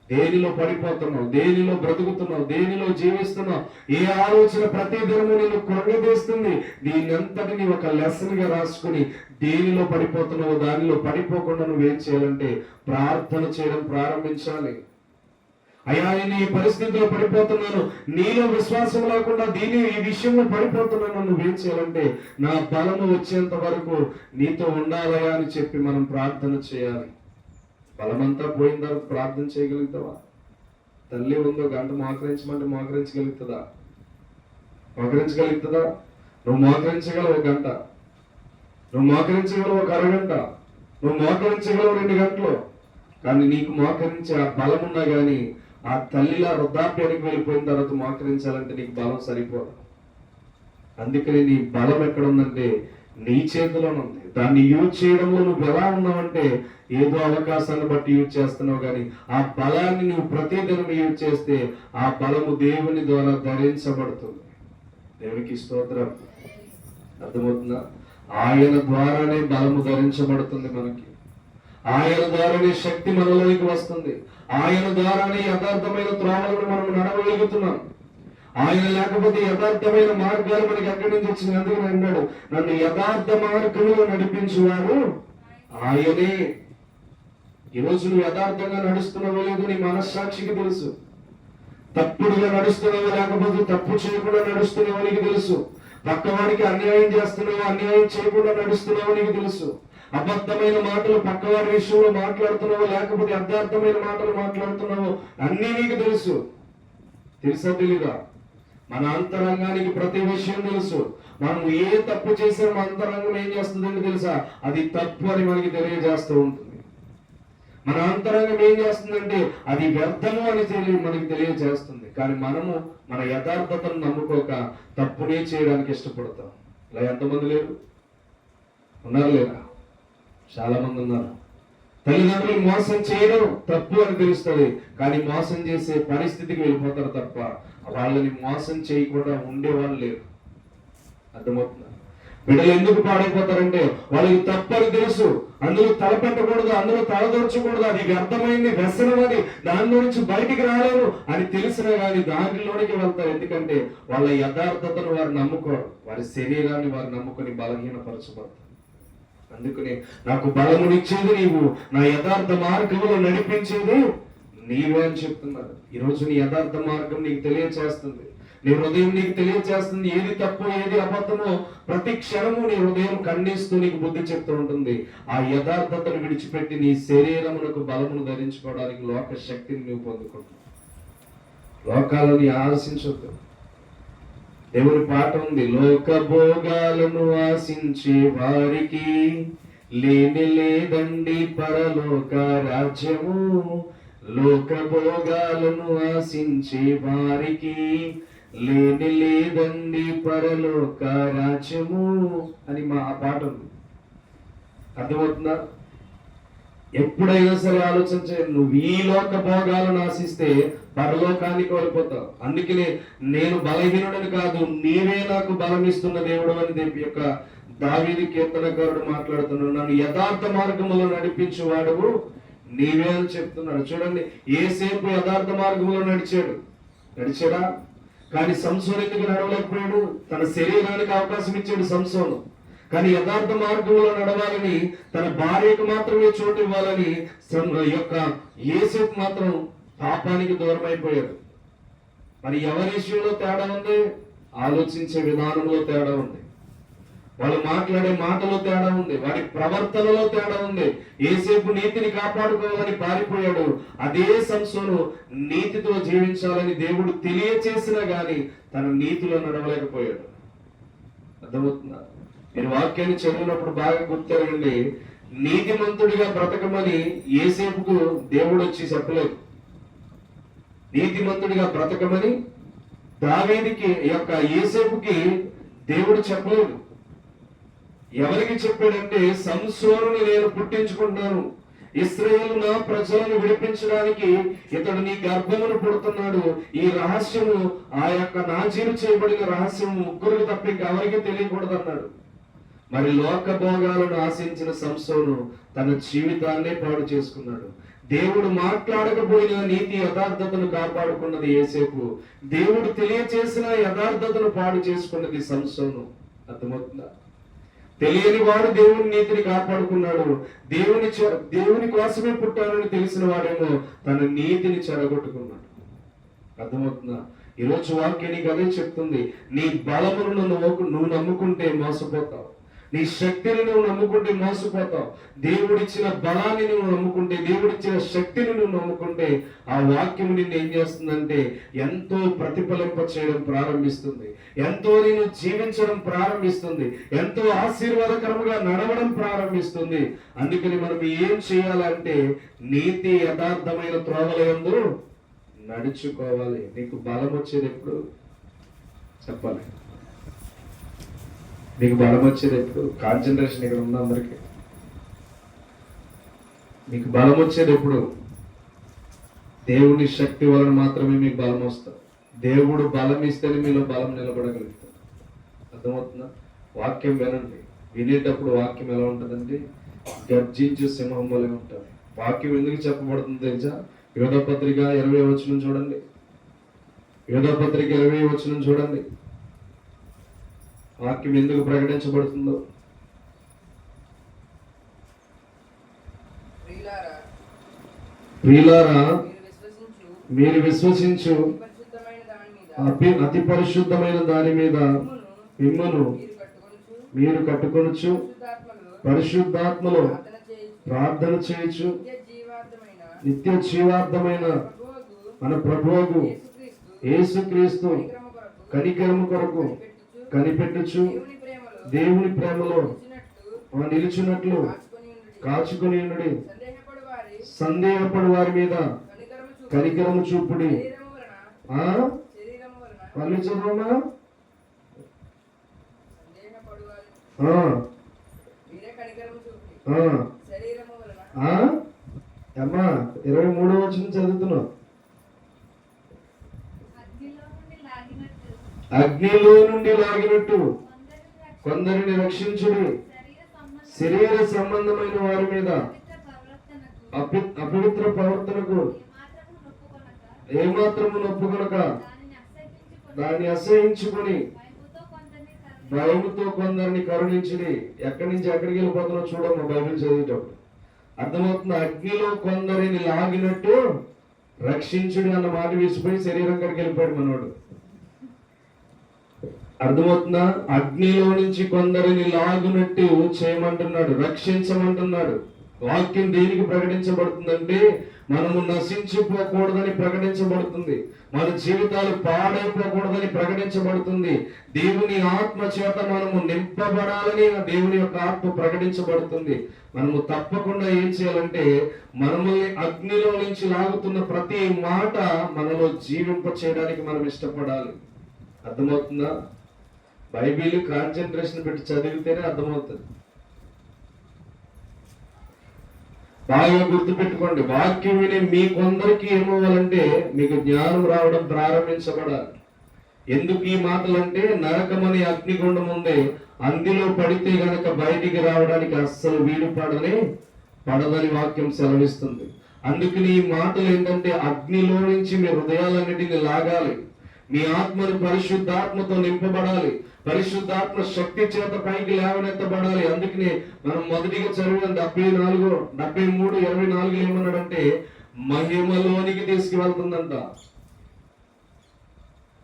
దేనిలో పడిపోతున్నావు, దేనిలో బ్రతుకుతున్నావు, దేనిలో జీవిస్తున్నావు, ఏ ఆలోచన ప్రతి దినము నేను కృంగదీస్తుంది, దీన్ని అంతటిని ఒక లెసన్ గా రాసుకుని దేనిలో పడిపోతున్నావు దానిలో పడిపోకుండా నువ్వేం చేయాలంటే ప్రార్థన చేయడం ప్రారంభించాలి. అయ్యా నేను ఈ పరిస్థితిలో పడిపోతున్నాను, నీలో విశ్వాసం లేకుండా ఈ విషయంలో పడిపోతున్నాను, నువ్వేం చేయాలంటే నా బలము వచ్చేంత వరకు నీతో ఉండాలయా అని చెప్పి మనం ప్రార్థన చేయాలి. బలమంతా పోయిన తర్వాత ప్రార్థన చేయగలుగుతావా? తల్లి ఉందో గంట మోకరించమంటే మోకరించగలుగుతుందా? మోకరించగలుగుతుందా? నువ్వు మోకరించగలవు ఒక గంట, నువ్వు మోకరించగలవు ఒక అరగంట, నువ్వు మోకరించగలవు 2 గంటలు. కానీ నీకు మోకరించే ఆ బలం ఉన్నా కానీ ఆ తల్లిలా వృద్ధాప్యానికి వెళ్ళిపోయిన తర్వాత మోకరించాలంటే నీకు బలం సరిపోదు. అందుకని నీ బలం ఎక్కడ ఉందంటే నీ చేతిలోనే ఉంది. దాన్ని యూజ్ చేయడంలో నువ్వు ఎలా ఉన్నావంటే ఏదో అవకాశాన్ని బట్టి యూజ్ చేస్తున్నావు, కానీ ఆ బలాన్ని నువ్వు ప్రతిదినం యూజ్ చేస్తే ఆ బలము దేవుని ద్వారా ధరించబడుతుంది. దేవునికి స్తోత్రం. అర్థమవుతుందా? ఆయన ద్వారానే బలము ధరించబడుతుంది మనకి, ఆయన ద్వారానే శక్తి మనలోకి వస్తుంది, ఆయన ద్వారానే యథార్థమైన త్రోవలను మనం నడవగలుగుతున్నాం. ఆయన లేకపోతే యథార్థమైన మార్గాలు మనకి ఎక్కడి నుంచి వచ్చింది? అందుకని అన్నాడు, నన్ను యథార్థ మార్గంలో నడిపించువాడు ఆయనే. ఈరోజు నువ్వు యథార్థంగా నడుస్తున్నావో లేదో నీ మనస్సాక్షికి తెలుసు. తప్పుడుగా నడుస్తున్నావో లేకపోతే తప్పు చేయకుండా నడుస్తున్నావో నీకు తెలుసు. పక్కవాడికి అన్యాయం చేస్తున్నావో అన్యాయం చేయకుండా నడుస్తున్నావో నీకు తెలుసు. అబద్ధమైన మాటలు పక్కవాడి విషయంలో మాట్లాడుతున్నావో లేకపోతే అర్థార్థమైన మాటలు మాట్లాడుతున్నావో అన్నీ నీకు తెలుసు. తెలుసా తెలీదా? మన అంతరంగానికి ప్రతి విషయం తెలుసు. మనం ఏ తప్పు చేసినా మన అంతరంగం ఏం చేస్తుందని తెలుసా? అది తప్పు అని మనకి తెలియజేస్తూ ఉంటుంది. మన అంతరంగం ఏం చేస్తుందంటే అది వ్యర్థము అని మనకి తెలియజేస్తుంది. కానీ మనము మన యథార్థతను నమ్ముకోక తప్పునే చేయడానికి ఇష్టపడతాం. ఇలా ఎంతమంది లేరు? ఉన్నారు లేరా? చాలా మంది ఉన్నారు. తల్లిదండ్రులు మోసం చేయడం తప్పు అని తెలుస్తుంది, కానీ మోసం చేసే పరిస్థితికి వెళ్ళిపోతారు తప్ప వాళ్ళని మోసం చేయకుండా ఉండేవాళ్ళు లేరు. అర్థమవుతుందా? బిడ్డలు ఎందుకు పాడైపోతారంటే వాళ్ళకి తప్పని తెలుసు, అందులో తలపెట్టకూడదు, అందులో తలదొరచకూడదు, అది వ్యర్థమైంది, వ్యసనం, అది దానిలో నుంచి బయటికి రాలేరు అని తెలిసినా కానీ దానిలోనికి వెళ్తారు. ఎందుకంటే వాళ్ళ యథార్థతను వారు నమ్ముకోరు, వారి శరీరాన్ని వారు నమ్ముకొని బలహీనపరచబడతారు. అందుకని నాకు బలమునిచ్చేది నీవు, నా యథార్థ మార్గంలో నడిపించేది నీవే అని చెప్తున్నారు. ఈరోజు నీ యథార్థ మార్గం నీకు తెలియచేస్తుంది, నీ హృదయం నీకు తెలియచేస్తుంది. ఏది తప్పు ఏది అబద్ధమో ప్రతి క్షణము నీ హృదయం ఖండిస్తూ నీకు బుద్ధి చెప్తూ ఉంటుంది. ఆ యథార్థతను విడిచిపెట్టి నీ శరీరమునకు బలమును ధరించుకోవడానికి లోక శక్తిని నువ్వు పొందుకుంటున్నావు. లోకాలని ఆశించొద్దు. దేవుని పాట ఉంది, లోక భోగాలను ఆశించే వారికి లేని లేదండి పరలోక రాజ్యము. లోక భోగాలను ఆశించే వారికి లేని లేదండి పరలోక రాజ్యము అని ఆ పాట ఉంది. అర్థమవుతుందా? ఎప్పుడైనా సరే ఆలోచించే, నువ్వు ఈ లోక భోగాలను ఆశిస్తే పరలోకాన్ని కోల్పోతావు. అందుకనే నేను బలహీనుడని కాదు, నీవే నాకు బలం ఇస్తున్న దేవుడు అని దేవి యొక్క దావీదు కీర్తనకారుడు మాట్లాడుతున్నాడు. నన్ను యథార్థ మార్గంలో నడిపించేవాడు నీవే అని చెప్తున్నాడు. చూడండి, ఏసేపు యథార్థ మార్గంలో నడిచాడా? కానీ సంసోను ఎందుకు నడవలేకపోయాడు? తన శరీరానికి అవకాశం ఇచ్చాడు సంసోను, కానీ యథార్థ మార్గంలో నడవాలని, తన భార్యకు మాత్రమే చోటు ఇవ్వాలని యొక్క యోసేపు మాత్రం పాపానికి దూరం అయిపోయాడు. మరి ఎవరి విషయంలో తేడా ఉంది? ఆలోచించే విధానంలో తేడా ఉంది, వాళ్ళు మాట్లాడే మాటలో తేడా ఉంది, వారి ప్రవర్తనలో తేడా ఉంది. యోసేపు నీతిని కాపాడుకోవాలని పారిపోయాడు, అదే సంసోను నీతితో జీవించాలని దేవుడు తెలియచేసినా గాని తన నీతిలో నడవలేకపోయాడు. అర్థమవుతుందా? మీరు వాక్యాన్ని చదివినప్పుడు బాగా గుర్తెరగండి. నీతిమంతుడిగా బ్రతకమని యేసేపుకు దేవుడు వచ్చి చెప్పలేదు. నీతిమంతుడిగా బ్రతకమని దావీదుకి యొక్క యేసేపుకి దేవుడు చెప్పలేదు. ఎవరికి చెప్పాడంటే, సంసోనుని నేను పుట్టించుకుంటాను, ఇశ్రాయేలు నా ప్రజలను విడిపించడానికి ఇతడు నీ గర్భమును పుడుతున్నాడు. ఈ రహస్యము, ఆ యొక్క నాజీరు చేయబడిన రహస్యము ముగ్గురికి తప్ప ఇంకెవరికి తెలియకూడదు అన్నాడు. మరి లోక భోగాలను ఆశించిన సంసోను తన జీవితాన్నే పాడు చేసుకున్నాడు. దేవుడు మాట్లాడకపోయినా నీతి యథార్థతను కాపాడుకున్నది యేసేపు. దేవుడు తెలియచేసిన యథార్థతను పాడు చేసుకున్నది సంసోను. అర్థమవుతుందా? తెలియని వాడు దేవుని నీతిని కాపాడుకున్నాడు. దేవుని కోసమే పుట్టానని తెలిసిన వాడేమో తన నీతిని చెడగొట్టుకున్నాడు. అర్థమవుతుందా? ఈరోజు వాక్యం నీకు అదే చెప్తుంది. నీ బలమును నువ్వు నమ్ముకుంటే మోసపోతావు. నీ శక్తిని నువ్వు నమ్ముకుంటే మోసపోతావు. దేవుడిచ్చిన బలాన్ని నువ్వు నమ్ముకుంటే, దేవుడిచ్చిన శక్తిని నువ్వు నమ్ముకుంటే, ఆ వాక్యం నిన్ను ఏం చేస్తుందంటే ఎంతో ప్రతిఫలింప చేయడం ప్రారంభిస్తుంది, ఎంతో నేను జీవించడం ప్రారంభిస్తుంది, ఎంతో ఆశీర్వాదకరంగా నడవడం ప్రారంభిస్తుంది. అందుకని మనం ఏం చేయాలంటే నీతి యథార్థమైన త్రోవలయందు నడుచుకోవాలి. నీకు బలం వచ్చేది ఎప్పుడు చెప్పాలి? మీకు బలం వచ్చేది ఎప్పుడు? కాన్సన్ట్రేషన్ ఇక్కడ ఉంది అందరికి. మీకు బలం వచ్చేది ఎప్పుడు? దేవుని శక్తి వలన మాత్రమే మీకు బలం వస్తుంది. దేవుడు బలం ఇస్తేనే మీలో బలం నిలబడగలుగుతుంది. అర్థమవుతుందా? వాక్యం వినండి. వినేటప్పుడు వాక్యం ఎలా ఉంటుందంటే గర్జించు సింహం వలె ఉంటుంది. వాక్యం ఎందుకు చెప్పబడుతుంది తెలుసా? యోధపత్రిక 20వ వచనం చూడండి. యోధపత్రిక 20వ వచనం చూడండి. వాక్యం ఎందుకు ప్రకటించబడుతుందో. ప్రియులారా, మీరు విశ్వసించు అతి పరిశుద్ధమైన దాని మీద మిమ్మును మీరు కట్టుకొనుచు పరిశుద్ధాత్మలో ప్రార్థన చేయొచ్చు. నిత్య జీవార్థమైన మన ప్రభువు యేసుక్రీస్తు కనికరము కొరకు కనిపెట్టుచు దేవుని ప్రేమలో నిలిచినట్లు కాచుకొని ఉండుడి. సందేహపడు వారి మీద కనికరము చూపుడి. మళ్ళీ చదవమా? అమ్మా 23వ వచనం చదువుతున్నావు. అగ్నిలో నుండి లాగినట్టు కొందరిని రక్షించుడి. శరీర సంబంధమైన వారి మీద అపవిత్ర ప్రవర్తనకు ఏమాత్రము నొప్పుకొనక దాన్ని అసహించుకొని భయముతో కొందరిని కరుణించుడి. ఎక్కడి నుంచి ఎక్కడికి వెళ్ళిపోతున్నా చూడమ్మా బైబిల్ చదివేటప్పుడు. అర్థమవుతుంది? అగ్నిలో కొందరిని లాగినట్టు రక్షించుడి అన్న మాట వేసిపోయి శరీరం కడికి వెళ్ళిపోయాడు మనోడు. అర్థమవుతుందా? అగ్నిలో నుంచి కొందరిని లాగునట్టు చేయమంటున్నాడు, రక్షించమంటున్నాడు. వాక్యం దేనికి ప్రకటించబడుతుందంటే మనము నశించిపోకూడదని ప్రకటించబడుతుంది. మన జీవితాలు పాడైపోకూడదని ప్రకటించబడుతుంది. దేవుని ఆత్మ చేత మనము నింపబడాలని దేవుని యొక్క ఆత్మ ప్రకటించబడుతుంది. మనము తప్పకుండా ఏం చేయాలంటే మనల్ని అగ్నిలో నుంచి లాగుతున్న ప్రతి మాట మనలో జీవింప చేయడానికి మనం ఇష్టపడాలి. అర్థమవుతుందా? బైబిల్ కాన్సన్ట్రేషన్ పెట్టి చదివితేనే అర్థమవుతుంది. బాగా గుర్తుపెట్టుకోండి. వాక్యం విని మీ కొందరికి ఏమవ్వాలంటే మీకు జ్ఞానం రావడం ప్రారంభించబడాలి. ఎందుకు ఈ మాటలంటే నరకమని అగ్నిగుండం ఉంది, అందులో పడితే గనక బయటికి రావడానికి అస్సలు వీలు పడదని వాక్యం సెలవిస్తుంది. అందుకని ఈ మాటలు ఏంటంటే అగ్నిలో నుంచి మీ హృదయాలన్నిటిని లాగాలి. మీ ఆత్మను పరిశుద్ధాత్మతో నింపబడాలి. పరిశుద్ధాత్మ శక్తి చేత పైకి లేవనెత్తబడాలి. అందుకని మనం మొదటిగా చదివిన 73:24 ఏమన్నాడంటే మహిమలోనికి తీసుకువెళ్తుందంట.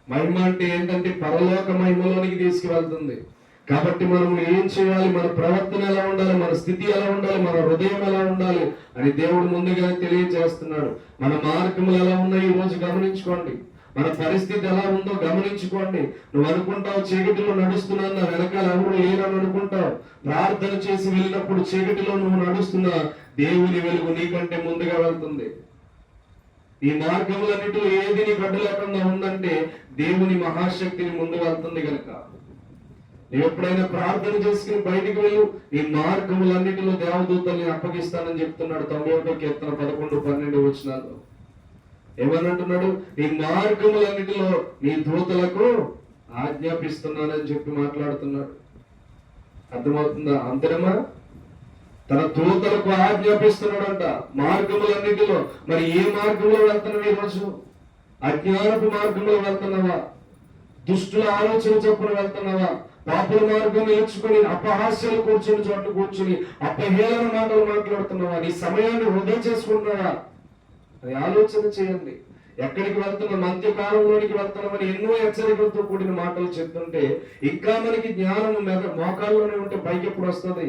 మహిమ అంటే ఏంటంటే పరలోక మహిమలోనికి తీసుకువెళ్తుంది. కాబట్టి మనం ఏం చేయాలి? మన ప్రవర్తన ఎలా ఉండాలి, మన స్థితి ఎలా ఉండాలి, మన హృదయం ఎలా ఉండాలి అని దేవుడు ముందుగానే తెలియజేస్తున్నాడు. మన మార్గములు ఎలా ఉన్నాయి ఈ రోజు గమనించుకోండి. మన పరిస్థితి ఎలా ఉందో గమనించుకోండి. నువ్వు అనుకుంటావు చీకటిలో నడుస్తున్నావు, నా వెనకాల ఎవరు లేరని అనుకుంటావు. ప్రార్థన చేసి వెళ్ళినప్పుడు చీకటిలో నువ్వు నడుస్తున్నా దేవుని వెలుగు నీకంటే ముందుగా వెళ్తుంది. ఈ మార్గములన్నిటిలో ఏది నీకు అడ్డు లేకుండా ఉందంటే దేవుని మహాశక్తిని ముందు వెళ్తుంది కనుక నువ్వు ఎప్పుడైనా ప్రార్థన చేసుకుని బయటికి వెళ్ళు, ఈ మార్గములన్నిటిలో దేవదూతల్ని అప్పగిస్తానని చెప్తున్నాడు 91వ కీర్తన 11-12 వచనాల్లో. ఏమనంటున్నాడు? ఈ మార్గములన్నిటిలో నీ దూతలకు ఆజ్ఞాపిస్తున్నానని చెప్పి మాట్లాడుతున్నాడు. అర్థమవుతుందా? అంతేనమ్మా? తన దూతలకు ఆజ్ఞాపిస్తున్నాడంట మార్గములన్నిటిలో. మరి ఏ మార్గంలో వెళ్తున్నావు ఈరోజు? అజ్ఞానపు మార్గంలో వెళ్తున్నావా? దుష్టుల ఆలోచన చొప్పున వెళ్తున్నావా? పాపుల మార్గం నిలుచుకుని అపహాస్యాలు కూర్చొని చోట్ల కూర్చుని అపహేళన మాటలు మాట్లాడుతున్నావా? నీ సమయాన్ని వృధా చేసుకుంటున్నావా? అది ఆలోచన చేయండి. ఎక్కడికి వెళ్తున్నాం? అంత్యకాలంలోనికి వెళ్తున్నామని ఎన్నో హెచ్చరికలతో కూడిన మాటలు చెప్తుంటే ఇంకా మనకి జ్ఞానం మోకాల్లోనే ఉంటే పైకి ఎప్పుడు వస్తుంది?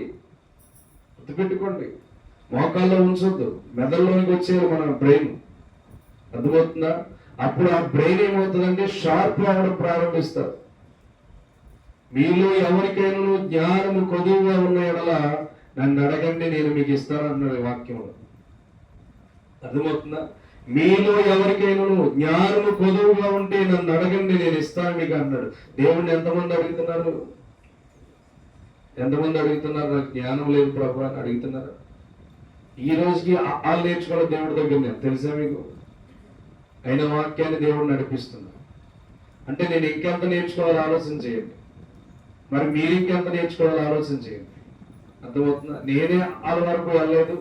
గుర్తుపెట్టుకోండి, మోకాల్లో ఉంచొద్దు, మెదడులోనికి వచ్చేది మన బ్రెయిన్. అర్థమవుతుందా? అప్పుడు ఆ బ్రెయిన్ ఏమవుతుందంటే షార్ప్ అవ్వడం ప్రారంభిస్తారు. మీలో ఎవరికైనా జ్ఞానము కొదువుగా ఉన్న ఎడల నన్ను అడగండి, నేను మీకు ఇస్తాను అన్నాడు వాక్యంలో. అర్థమవుతుందా? మీలో ఎవరికైనా జ్ఞానము కొదువుగా ఉంటే నన్ను అడగండి, నేను ఇస్తాను మీకు అన్నాడు. దేవుణ్ణి ఎంతమంది అడుగుతున్నారు? ఎంతమంది అడుగుతున్నారు? నాకు జ్ఞానం లేదు ప్రభు అని అడుగుతున్నారు. ఈ రోజుకి వాళ్ళు నేర్చుకోవడం దేవుడి దగ్గర నేను తెలుసా మీకు? అయిన వాక్యాన్ని దేవుడు నడిపిస్తున్నాడు అంటే నేను ఇంకెంత నేర్చుకోవాలో ఆలోచన చేయండి. మరి మీరు ఇంకెంత నేర్చుకోవాలో ఆలోచన చేయండి. అర్థమవుతుందా? నేనే వాళ్ళ వరకు వెళ్ళలేదు,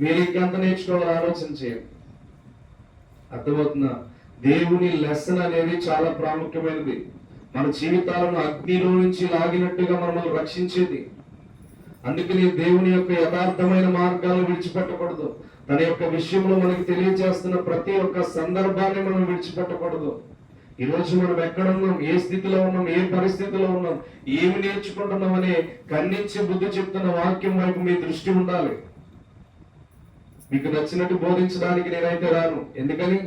మీరు ఇంకెంత నేర్చుకోవాలో ఆలోచన చేయండి. అర్థమవుతుందా? దేవుని లెసన్ అనేది చాలా ప్రాముఖ్యమైనది. మన జీవితాలను అగ్నిలో నుంచి లాగినట్టుగా మనల్ని రక్షించేది. అందుకని దేవుని యొక్క యథార్థమైన మార్గాలను విడిచిపెట్టకూడదు. తన యొక్క విషయంలో మనకి తెలియజేస్తున్న ప్రతి ఒక్క సందర్భాన్ని మనం విడిచిపెట్టకూడదు. ఈరోజు మనం ఎక్కడ ఉన్నాం, ఏ స్థితిలో ఉన్నాం, ఏ పరిస్థితిలో ఉన్నాం, ఏమి నేర్చుకుంటున్నాం అనే ఖండించి బుద్ధి చెప్తున్న వాక్యం వైపు మీ దృష్టి ఉండాలి. మీకు నచ్చినట్టు బోధించడానికి నేనైతే రాను. ఎందుకని?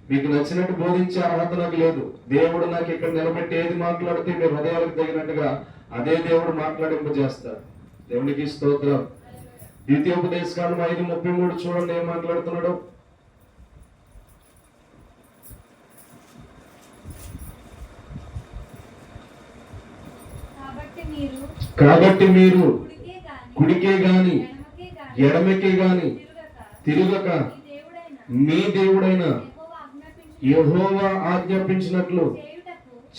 మీకు నచ్చినట్టు బోధించే అర్హత నాకు లేదు. దేవుడు నాకు ఇక్కడ నిలబెట్టి ఏది మాట్లాడితే మీ హృదయాలకు తగినట్టుగా అదే దేవుడు మాట్లాడింపజేస్తాడు. దేవునికి స్తోత్రం. ద్వితీయోపదేశకాండం 5:33 చూడండి ఏం మాట్లాడుతున్నాడు. కాబట్టి మీరు కుడికే గాని ఎడమకే గాని తిరుగక మీ దేవుడైన యెహోవా ఆజ్ఞాపించినట్లు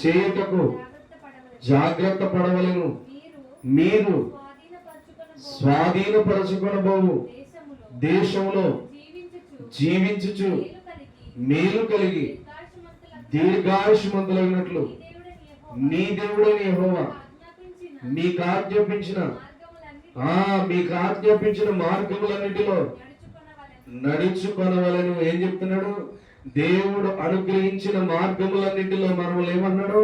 చేయుటకు జాగ్రత్త పడవలెను. మీరు స్వాధీనపరచుకొనబోవు దేశంలో జీవించుచు మేలు కలిగి దీర్ఘాయుష్మంతులైనట్లు మీ దేవుడైన యెహోవా మీకు ఆజ్ఞాపించిన మార్గములన్నిటిలో నడుచుకొనవలెను. ఏం చెప్తున్నాడు? దేవుడు అనుగ్రహించిన మార్గములన్నిటిలో మనం ఏమన్నాడు?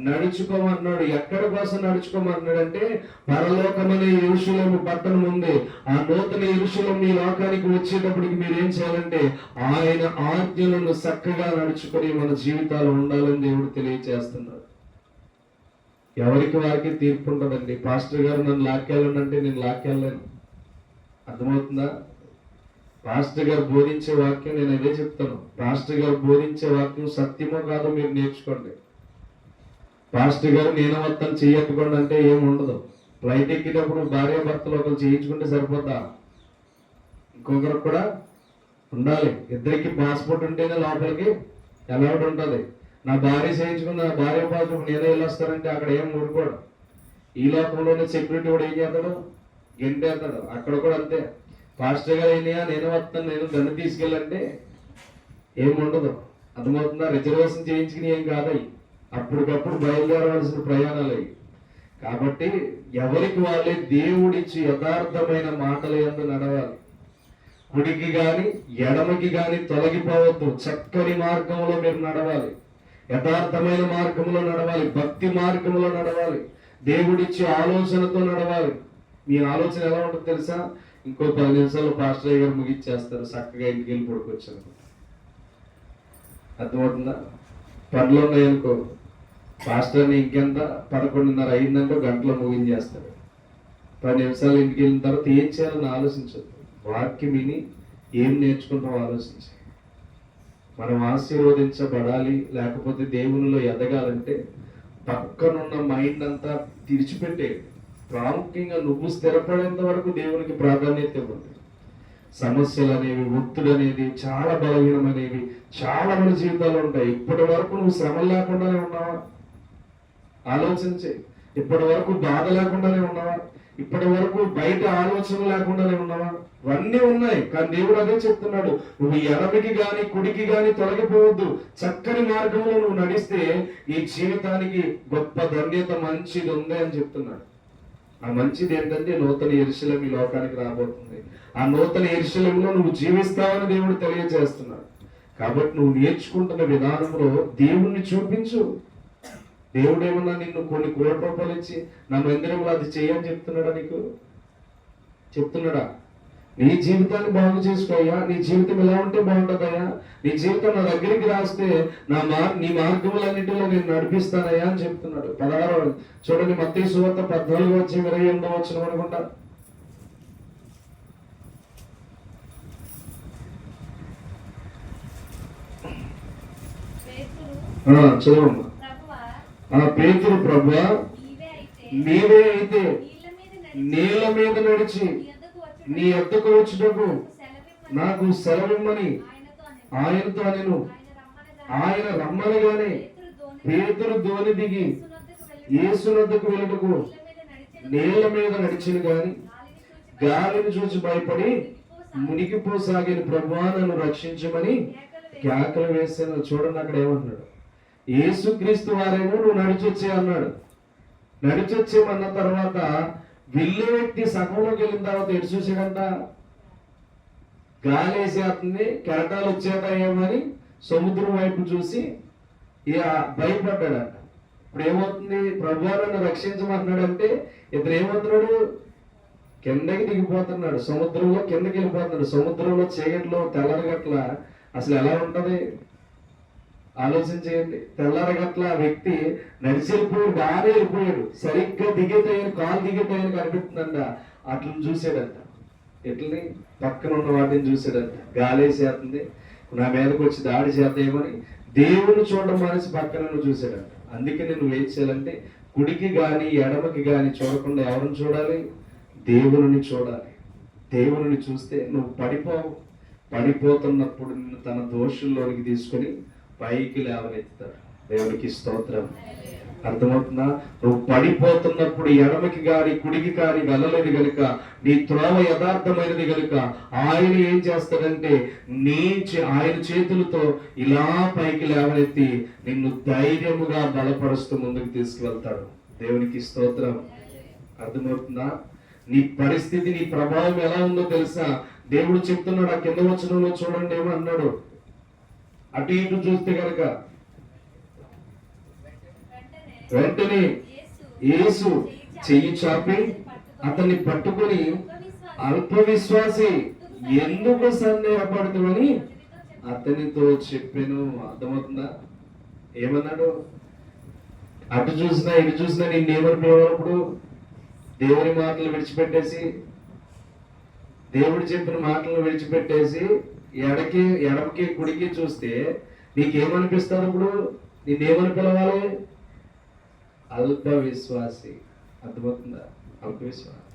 నడుచుకోమన్నాడు. ఎక్కడి కోసం నడుచుకోమన్నాడు అంటే పరలోకమనే యెరూషలేము పట్టణం ఉంది. ఆ నూతన యెరూషలేము ఈ లోకానికి వచ్చేటప్పటికి మీరు ఏం చేయాలంటే ఆయన ఆజ్ఞలను చక్కగా నడుచుకొని మన జీవితాలు ఉండాలని దేవుడు తెలియజేస్తున్నాడు. ఎవరికి వారికి తీర్పు ఉంటుందండి. పాస్టర్ గారు నన్ను లాక్కెళ్ళండి, నేను లాక్కెళ్ళలేను. అర్థమవుతుందా? పాస్టర్ గారు బోధించే వాక్యం నేను అదే చెప్తాను. పాస్టర్ గారు బోధించే వాక్యం సత్యమో కాదో మీరు నేర్చుకోండి. పాస్టర్ గారు నేను మొత్తం చేయట్టుకోండి అంటే ఏముండదు. ఫ్లైట్ ఎక్కేటప్పుడు భార్య భర్తలు ఒకరు చేయించుకుంటే సరిపోతా? ఇంకొకరికి కూడా ఉండాలి. ఇద్దరికి పాస్పోర్ట్ ఉంటేనే లోపలికి అలౌడ్ ఉంటుంది. నా భార్య చేయించుకున్న నా భార్య పాస్పోర్ట్ నేనే వెళ్ళొస్తానంటే అక్కడ ఏం ఊరుకోడు. ఈ లోకంలోనే సెక్యూరిటీ కూడా ఏం చేస్తాడు? గెంటేస్తాడు. అక్కడ కూడా అంతే. పాస్టర్ గారు అయినా నేను వస్తాను, నేను దాన్ని తీసుకెళ్ళంటే ఏముండదు. అర్థమవుతుందా? రిజర్వేషన్ చేయించుకుని ఏం కాదయి, అప్పటికప్పుడు బయలుదేరవలసిన ప్రయాణాలు అవి. కాబట్టి ఎవరికి వాళ్ళే దేవుడిచ్చి యథార్థమైన మాటల యందు నడవాలి. కుడికి గాని ఎడమకి గాని తొలగిపోవద్దు. చక్కని మార్గంలో మీరు నడవాలి. యథార్థమైన మార్గంలో నడవాలి. భక్తి మార్గంలో నడవాలి. దేవుడిచ్చే ఆలోచనతో నడవాలి. మీ ఆలోచన ఎలా ఉంటుంది తెలుసా? ఇంకో 10 నిమిషాలు పాస్టర్ గారు ముగిచ్చేస్తారు, చక్కగా ఇంటికి వెళ్ళి పడుకోవచ్చు. అర్థమవుతుందా? పనులు ఉన్నాయనుకో, పాస్టర్ని ఇంకెంత 11:30 అయిందంటే గంటలో ముగించేస్తాడు. 10 నిమిషాలు ఇంటికి వెళ్ళిన తర్వాత ఏం చేయాలని ఆలోచించదు. వాక్యం విని ఏం నేర్చుకుంటాం ఆలోచించి. మనం ఆశీర్వదించబడాలి, లేకపోతే దేవునిలో ఎదగాలంటే పక్కనున్న మైండ్ అంతా విడిచిపెట్టే, ప్రాముఖ్యంగా నువ్వు స్థిరపడేంత వరకు దేవునికి ప్రాధాన్యత ఇవ్వండి. సమస్యలు అనేవి, ఒత్తిడి అనేది, చాలా బలహీనమనేవి చాలా మంది జీవితాలు ఉంటాయి. ఇప్పటి వరకు నువ్వు శ్రమ లేకుండానే ఉన్నావా? ఆలోచించి. ఇప్పటి వరకు బాధ లేకుండానే ఉన్నావా? ఇప్పటి వరకు బయట ఆలోచన లేకుండానే ఉన్నావా? ఇవన్నీ ఉన్నాయి. కానీ దేవుడు అదే చెప్తున్నాడు, నువ్వు ఎడమికి గాని కుడికి గాని తొలగిపోవద్దు. చక్కని మార్గంలో నువ్వు నడిస్తే ఈ జీవితానికి గొప్ప ధన్యత, మంచిది ఉంది అని చెప్తున్నాడు. ఆ మంచిది ఏంటంటే నూతన యెరూషలేము ఈ లోకానికి రాబోతుంది. ఆ నూతన యెరూషలేములో నువ్వు జీవిస్తావని దేవుడు తెలియజేస్తున్నాడు. కాబట్టి నువ్వు నేర్చుకుంటున్న విధానంలో దేవుణ్ణి చూపించు. దేవుడు ఏమన్నా నిన్ను కొన్ని కోట్ల రూపాయలు ఇచ్చి నా మందిరంలో అది చేయని చెప్తున్నాడా? నీకు చెప్తున్నాడా? నీ జీవితాన్ని బాగు చేసుకోయ్యా, నీ జీవితం ఎలా ఉంటే బాగుంటుందయ్యా, నీ జీవితం నా దగ్గరికి రాస్తే నీ మార్గములన్నింటిలో నేను నడిపిస్తానయ్యా అని చెప్తున్నాడు. 16 చూడండి, మత్తయి సువార్త 14:28 అనుకుంటా. చదవమ్మా. పేతురు, ప్రభువా నీవే అయితే నీళ్ళ మీద నడిచి నీ యొద్దకు వచ్చుటకు నాకు సెలవిమ్మని ఆయనతో అనెను. ఆయన రమ్మనగానే పేతురు దోణి దిగి యేసునొద్దకు వెళ్ళుటకు నీళ్ల మీద నడిచిను గాని గాలిని చూసి భయపడి మునిగిపోసాగిన, ప్రభువా నన్ను రక్షించమని కేకలు వేసాను. చూడండి అక్కడ ఏమంటున్నాడు, యేసుక్రీస్తు వారేమో నువ్వు నడిచొచ్చే అన్నాడు. నడిచొచ్చేమన్న తర్వాత విల్లు వ్యక్తి సగంలోకి వెళ్ళిన తర్వాత ఎటు చూసాడంట, గాలి వేసేస్తుంది, కెరటాలు వచ్చేటాయేమని సముద్రం వైపు చూసి ఇక భయపడ్డాడంట. ఇప్పుడు ఏమవుతుంది, ప్రభువా నన్ను రక్షించమంటున్నాడంటే ఇతను ఏమవుతున్నాడు, కిందకి దిగిపోతున్నాడు, సముద్రంలో కిందకి వెళ్ళిపోతున్నాడు. సముద్రంలో చీకట్లో తెల్లరగట్ల అసలు ఎలా ఉంటది ఆలోచించేయండి. తెల్లారగట్ల వ్యక్తి నడిచి వెళ్ళిపోయాడు, బాగా వెళ్ళిపోయాడు, సరిగ్గా దిగేటైన కాలు దిగేటైన కనిపిస్తుందంట. అట్లని చూసాడంట, ఎట్లని పక్కన ఉన్న వాటిని చూసాడంట. గాలేసేస్తుంది, నా మీదకి వచ్చి దాడి చేద్దామని దేవుని చూడడం మనిషి పక్కన చూసాడంట. అందుకే నేను ఏం చేయాలంటే కుడికి గాని ఎడమకి గాని చూడకుండా ఎవరిని చూడాలి, దేవుని చూడాలి. దేవుని చూస్తే నువ్వు పడిపోతున్నప్పుడు నిన్ను తన దోషుల్లోనికి తీసుకొని పైకి లేవనెత్తాడు. దేవునికి స్తోత్రం. అర్థమవుతుందా? నువ్వు పడిపోతున్నప్పుడు ఎడమకి గాని కుడికి కానీ వెళ్ళలేదు కనుక, నీ త్రోవ యథార్థమైనది కనుక ఆయన ఏం చేస్తాడంటే ఆయన చేతులతో ఇలా పైకి లేవనెత్తి నిన్ను ధైర్యముగా బలపరుస్తూ ముందుకు తీసుకువెళ్తాడు. దేవునికి స్తోత్రం. అర్థమవుతుందా? నీ పరిస్థితి, నీ ప్రభావం ఎలా ఉందో తెలుసా? దేవుడు చెప్తున్నాడు, ఆ కింద వచనంలో చూడండి ఏమన్నాడు, అటు ఇటు చూస్తే కనుక వెంటనే యేసు చెయ్యి చాపి అతన్ని పట్టుకొని, అల్ప విశ్వాసి ఎందుకు సందేహపడుతుమని అతనితో చెప్పాను. అర్థమవుతుందా? ఏమన్నాడు? అటు చూసినా ఇటు చూసినా నిన్నేమనుకున్నప్పుడు దేవుని మాటలు విడిచిపెట్టేసి, దేవుడు చెప్పిన మాటలను విడిచిపెట్టేసి ఎడమకి కుడికి చూస్తే నీకేమనిపిస్తుంది? ఇప్పుడు నిన్నేమని పిలవాలి? అల్ప విశ్వాసి. అర్థమవుతుందా? అల్ప విశ్వాసం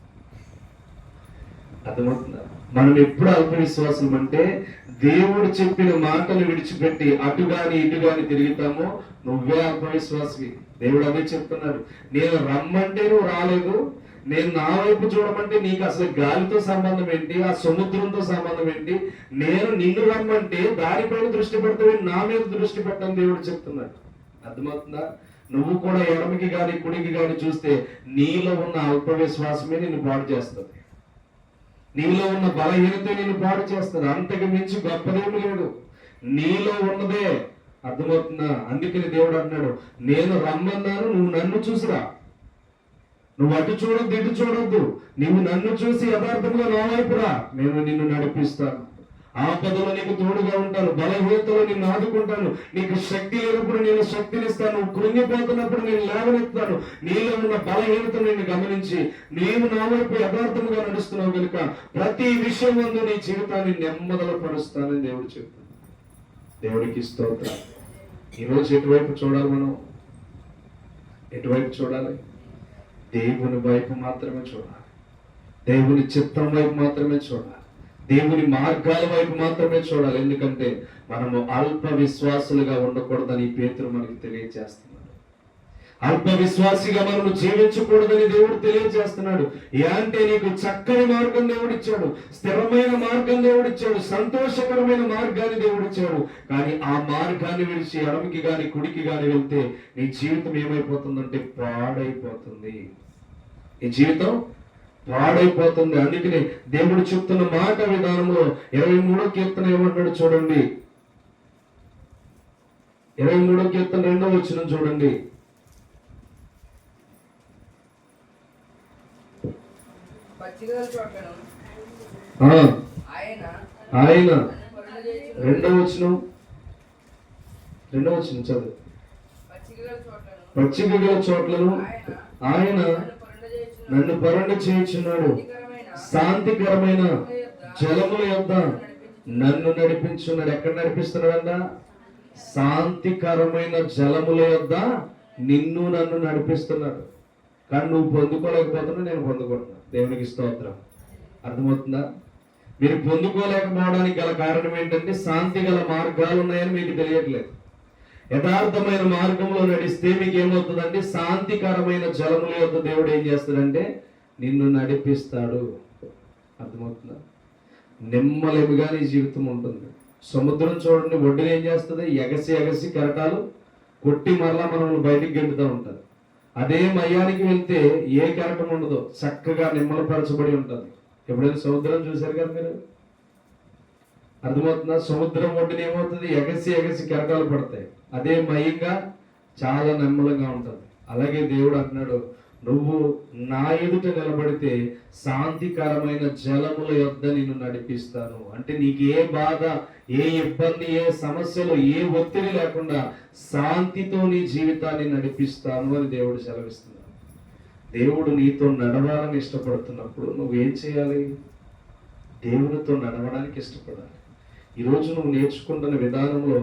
అర్థమవుతుందా? మనం ఎప్పుడు అల్ప విశ్వాసం అంటే దేవుడు చెప్పిన మాటలు విడిచిపెట్టి అటు గాని ఇటు గాని తిరుగుతామో నువ్వే అల్ప విశ్వాసి. దేవుడు అదే చెప్తున్నాడు, నేను రమ్మంటే నువ్వు రాలేదు, నేను నా వైపు చూడమంటే నీకు అసలు గాలితో సంబంధం ఏంటి, ఆ సముద్రంతో సంబంధం ఏంటి, నేను నిన్ను రమ్మంటే దానిపైన దృష్టి పెడతావు, నా మీద దృష్టి పెట్టని దేవుడు చెప్తున్నాడు. అర్థమవుతుందా? నువ్వు కూడా ఎడమకి గాని కుడికి గాని చూస్తే నీలో ఉన్న అల్ప విశ్వాసమే నిన్ను పాడు చేస్తుంది, నీలో ఉన్న బలహీనత నిన్ను పాడు చేస్తుంది. అంతకు మించి గొప్పదేమి లేదు, నీలో ఉన్నదే. అర్థమవుతుందా? అందుకని దేవుడు అన్నాడు, నేను రమ్మన్నాను, నువ్వు నన్ను చూసిరా. నువ్వు అటు చూడొద్దు, ఇటు చూడొద్దు, నువ్వు నన్ను చూసి యథార్థంగా నా వైపురా, నేను నిన్ను నడిపిస్తాను. ఆపదలో నీకు తోడుగా ఉంటాను, బలహీనతలో నిన్ను ఆదుకుంటాను, నీకు శక్తి లేనప్పుడు నేను శక్తినిస్తాను, కృంగిపోతున్నప్పుడు నేను లేవనెత్తాను. నీలో ఉన్న బలహీనత నేను గమనించి నీవు నా వైపు యథార్థముగా నడుస్తున్నావు కనుక ప్రతి విషయం ముందు నీ జీవితాన్ని నెమ్మదల పరుస్తానని దేవుడు చెప్తాడు. దేవుడికి స్తోత్రం. ఈరోజు ఎటువైపు చూడాలి? మనం ఎటువైపు చూడాలి? దేవుని వైపు మాత్రమే చూడాలి. దేవుని చిత్తం వైపు మాత్రమే చూడాలి. దేవుని మార్గాల వైపు మాత్రమే చూడాలి. ఎందుకంటే మనము అల్ప విశ్వాసులుగా ఉండకూడదని పేతురు మనకి తెలియజేస్తున్నాడు. అల్ప విశ్వాసిగా మనము జీవించకూడదని దేవుడు తెలియజేస్తున్నాడు. అంటే నీకు చక్కని మార్గం దేవుడిచ్చాడు, స్థిరమైన మార్గం దేవుడిచ్చాడు, సంతోషకరమైన మార్గాన్ని దేవుడిచ్చాడు. కానీ ఆ మార్గాన్ని విడిచి ఎడమకి గాని కుడికి గాని వెళ్తే నీ జీవితం ఏమైపోతుందంటే పాడైపోతుంది. ఈ జీవితం పాడైపోతుంది. అందుకని దేవుడు చెప్తున్న మాట విధానంలో 23వ కీర్తన ఏమంటాడు చూడండి. 23వ కీర్తన 2వ వచనం చూడండి. ఆయన 2వ వచనం చదువు. పచ్చిక గల చోట్లను ఆయన నన్ను పరుండ చేయుచున్నాడు, శాంతికరమైన జలముల యొద్ద నన్ను నడిపించున్నాడు. ఎక్కడ నడిపిస్తున్నాడంట? శాంతికరమైన జలముల యొద్ద నిన్ను నన్ను నడిపిస్తున్నాడు. కానీ నువ్వు పొందుకోలేకపోతున్నా, నేను పొందుకుంటున్నా. దేవునికి స్తోత్రం. అర్థమవుతుందా? మీరు పొందుకోలేకపోవడానికి గల కారణం ఏంటంటే శాంతి గల మార్గాలు ఉన్నాయని మీకు తెలియట్లేదు. యథార్థమైన మార్గంలో నడిస్తే మీకు ఏమవుతుందంటే శాంతికరమైన జలముల యొద్ద దేవుడు ఏం చేస్తాడంటే నిన్ను నడిపిస్తాడు. అర్థమవుతుందా? నెమ్మలిగా నీ జీవితం ఉంటుంది. సముద్రం చూడండి, ఒడ్డున ఏం చేస్తుంది? ఎగసి కెరటాలు కొట్టి మరలా మనల్ని బయటికి గెంటుతూ ఉంటారు. అదే మయానికి వెళ్తే ఏ కెరటం ఉండదు, చక్కగా నిమ్మలపరచబడి ఉంటుంది. ఎప్పుడైనా సముద్రం చూశారు కదా మీరు? అర్థమవుతుందా? సముద్రం ఒడ్డున ఏమవుతుంది? ఎగసి కెరటాలు పడతాయి. అదే మయంగా చాలా నెమ్మలంగా ఉంటుంది. అలాగే దేవుడు అంటున్నాడు, నువ్వు నా ఎదుట నిలబడితే శాంతికరమైన జలముల యొద్ద నిన్ను నడిపిస్తాను. అంటే నీకు ఏ బాధ, ఏ ఇబ్బంది, ఏ సమస్యలు, ఏ ఒత్తిడి లేకుండా శాంతితో నీ జీవితాన్ని నడిపిస్తాను అని దేవుడు సెలవిస్తున్నాడు. దేవుడు నీతో నడవాలని ఇష్టపడుతున్నప్పుడు నువ్వేం చేయాలి? దేవునితో నడవడానికి ఇష్టపడాలి. ఈరోజు నువ్వు నేర్చుకుంటున్న విధానంలో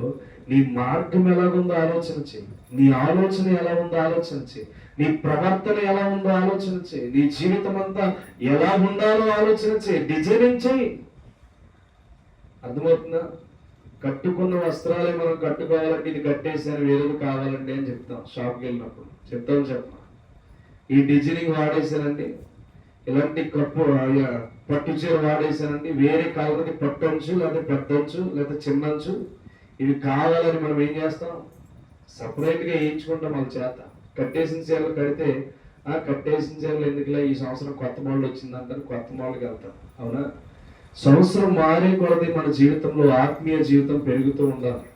నీ మార్గం ఎలా ఉందో ఆలోచన చేయి, నీ ఆలోచన ఎలా ఉందో ఆలోచన చేయి, నీ ప్రవర్తన ఎలా ఉందో ఆలోచన చేయి, నీ జీవితం అంతా ఎలా ఉండాలో ఆలోచన చేయి, డిజైనింగ్ చేయి. అర్థమవుతుందా? కట్టుకున్న వస్త్రాలే మనం కట్టుకోవాలంటే ఇది కట్టేసాను, వేరేది కావాలండి అని చెప్తాం. షాప్కి వెళ్ళినప్పుడు చెప్పమా, ఈ డిజైనింగ్ వాడేసానండి, ఇలాంటి పట్టు చీర వాడేసానండి, వేరే కలర్ది పట్టంచు లేదా పెద్దంచు లేదా చిన్నంచు ఇవి కావాలని మనం ఏం చేస్తాం? సపరేట్గా వేయించుకుంటాం వాళ్ళ చేత. కట్టేసిన చీరలు కడితే కట్టేసిన చీరలు ఎందుకులే, ఈ సంవత్సరం కొత్త మోడల్ వచ్చిందంటారు, కొత్త మోడల్కి వెళ్తాం. అవునా? సంవత్సరం మారే కొలది మన జీవితంలో ఆత్మీయ జీవితం పెరుగుతూ ఉండాలి.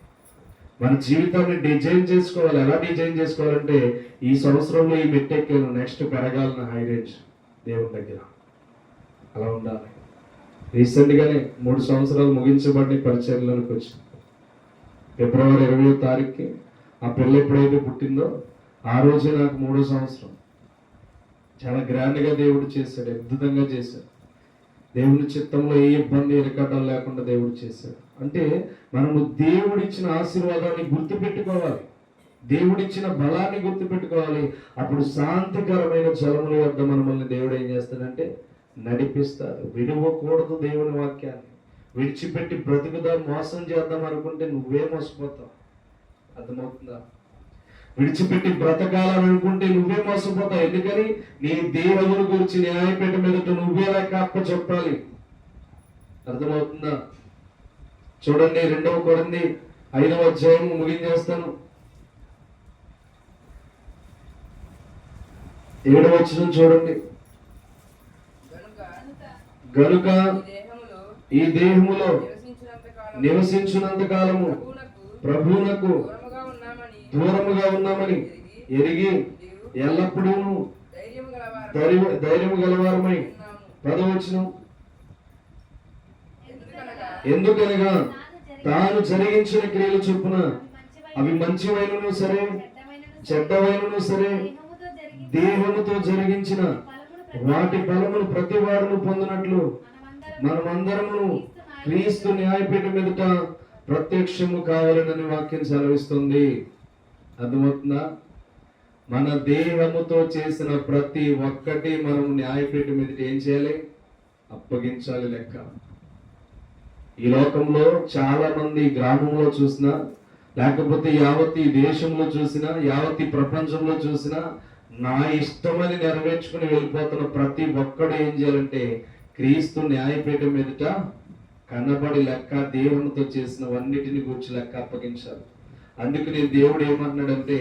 మన జీవితాన్ని డిజైన్ చేసుకోవాలి. ఎలా డిజైన్ చేసుకోవాలంటే ఈ సంవత్సరంలో ఈ మెట్టెక్కాను, నెక్స్ట్ పెరగాలని హై రేంజ్ దేవుని దగ్గర అలా ఉండాలి. రీసెంట్గానే 3 సంవత్సరాలు ముగించబడి పరిచర్యలోనికి వచ్చి ఫిబ్రవరి 20వ తారీఖుకి ఆ పిల్ల ఎప్పుడైతే పుట్టిందో ఆ రోజే నాకు 3వ సంవత్సరం. చాలా గ్రాండ్గా దేవుడు చేశాడు, అద్భుతంగా చేశాడు. దేవుని చిత్తంలో ఏ ఇబ్బంది ఇరకటాలు లేకుండా దేవుడు చేశాడు. అంటే మనము దేవుడిచ్చిన ఆశీర్వాదాన్ని గుర్తుపెట్టుకోవాలి, దేవుడిచ్చిన బలాన్ని గుర్తుపెట్టుకోవాలి. అప్పుడు శాంతికరమైన జలముల యొద్ద మనల్ని దేవుడు ఏం చేస్తాడంటే నడిపిస్తాడు. విడవకూడదు దేవుని వాక్యాన్ని. విడిచిపెట్టి బ్రతుకుదాం, మోసం చేద్దాం అనుకుంటే నువ్వే మోసపోతావు. అర్థమవుతుందా? విడిచిపెట్టి బ్రతకాలని అనుకుంటే నువ్వే మోసపోతావు. ఎందుకని? నీ దేవుని గురించి న్యాయపీఠ మీదట నువ్వే లెక్క చెప్పాలి. అర్థమవుతుందా? చూడండి 2వ కొరింథీ 5వ అధ్యాయం ముగించేస్తాను. 7వ వచనం చూడండి. గనుక ఈ దేహములో నివసించినంత కాలము ప్రభువునకు దూరముగా ఉన్నామని ఎరిగి ఎల్లప్పుడూ ధైర్యము గలవారమై 10వ వచనం ఎందుకనగా తాను జరిగించిన క్రియలు చొప్పున అవి మంచివైనను సరే చెడ్డవైనను సరే దేహముతో జరిగించిన వాటి ఫలమును ప్రతి వాడును పొందినట్లు మనమందరము క్రీస్తు న్యాయపీఠం మీదట ప్రత్యక్షము కావాలని వాక్యం సెలవిస్తుంది. అర్థమవుతుందా? మన దేహముతో చేసిన ప్రతి ఒక్కటి మనం న్యాయపీఠం మీదట ఏం చేయాలి? అప్పగించాలి లెక్క. ఈ లోకంలో చాలా మంది గ్రామంలో చూసినా, లేకపోతే యావత్ ఈ దేశంలో చూసినా, యావత్ ఈ ప్రపంచంలో చూసినా, నా ఇష్టమని నెరవేర్చుకుని వెళ్ళిపోతున్న ప్రతి ఒక్కడు ఏం చేయాలంటే క్రీస్తు న్యాయపీఠం మీదట కనబడి లెక్క, దేవునితో చేసినవన్నిటిని గురించి లెక్క అప్పగించాలి. అందుకు నేను దేవుడు ఏమంటున్నాడంటే,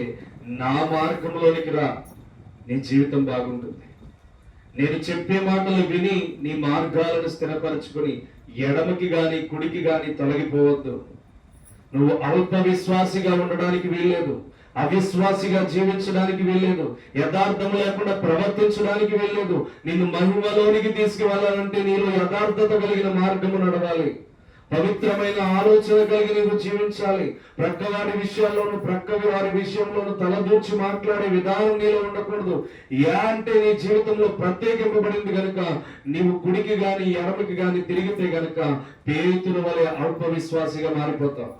నా మార్గంలోనికి రా, నీ జీవితం బాగుంటుంది. నేను చెప్పే మాటలు విని నీ మార్గాలను స్థిరపరచుకొని ఎడమకి గాని కుడికి గాని తొలగిపోవద్దు. నువ్వు అల్ప విశ్వాసిగా ఉండడానికి వీల్లేదు, అవిశ్వాసిగా జీవించడానికి వీల్లేదు, యథార్థము లేకుండా ప్రవర్తించడానికి వీల్లేదు. నిన్ను మహిమలోనికి తీసుకువెళ్ళాలంటే నీలో యథార్థత కలిగిన మార్గము నడవాలి, పవిత్రమైన ఆలోచన కలిగి నువ్వు జీవించాలి. ప్రక్కవారి విషయాల్లోనూ ప్రక్కవి వారి విషయంలోనూ తలదూర్చి మాట్లాడే విధానం నీలో ఉండకూడదు. అంటే నీ జీవితంలో ప్రత్యేకింపబడింది గనుక నీవు కుడికి గాని ఎడమకి గాని తిరిగితే గనుక పేతురు వలె అల్ప విశ్వాసిగా మారిపోతావు,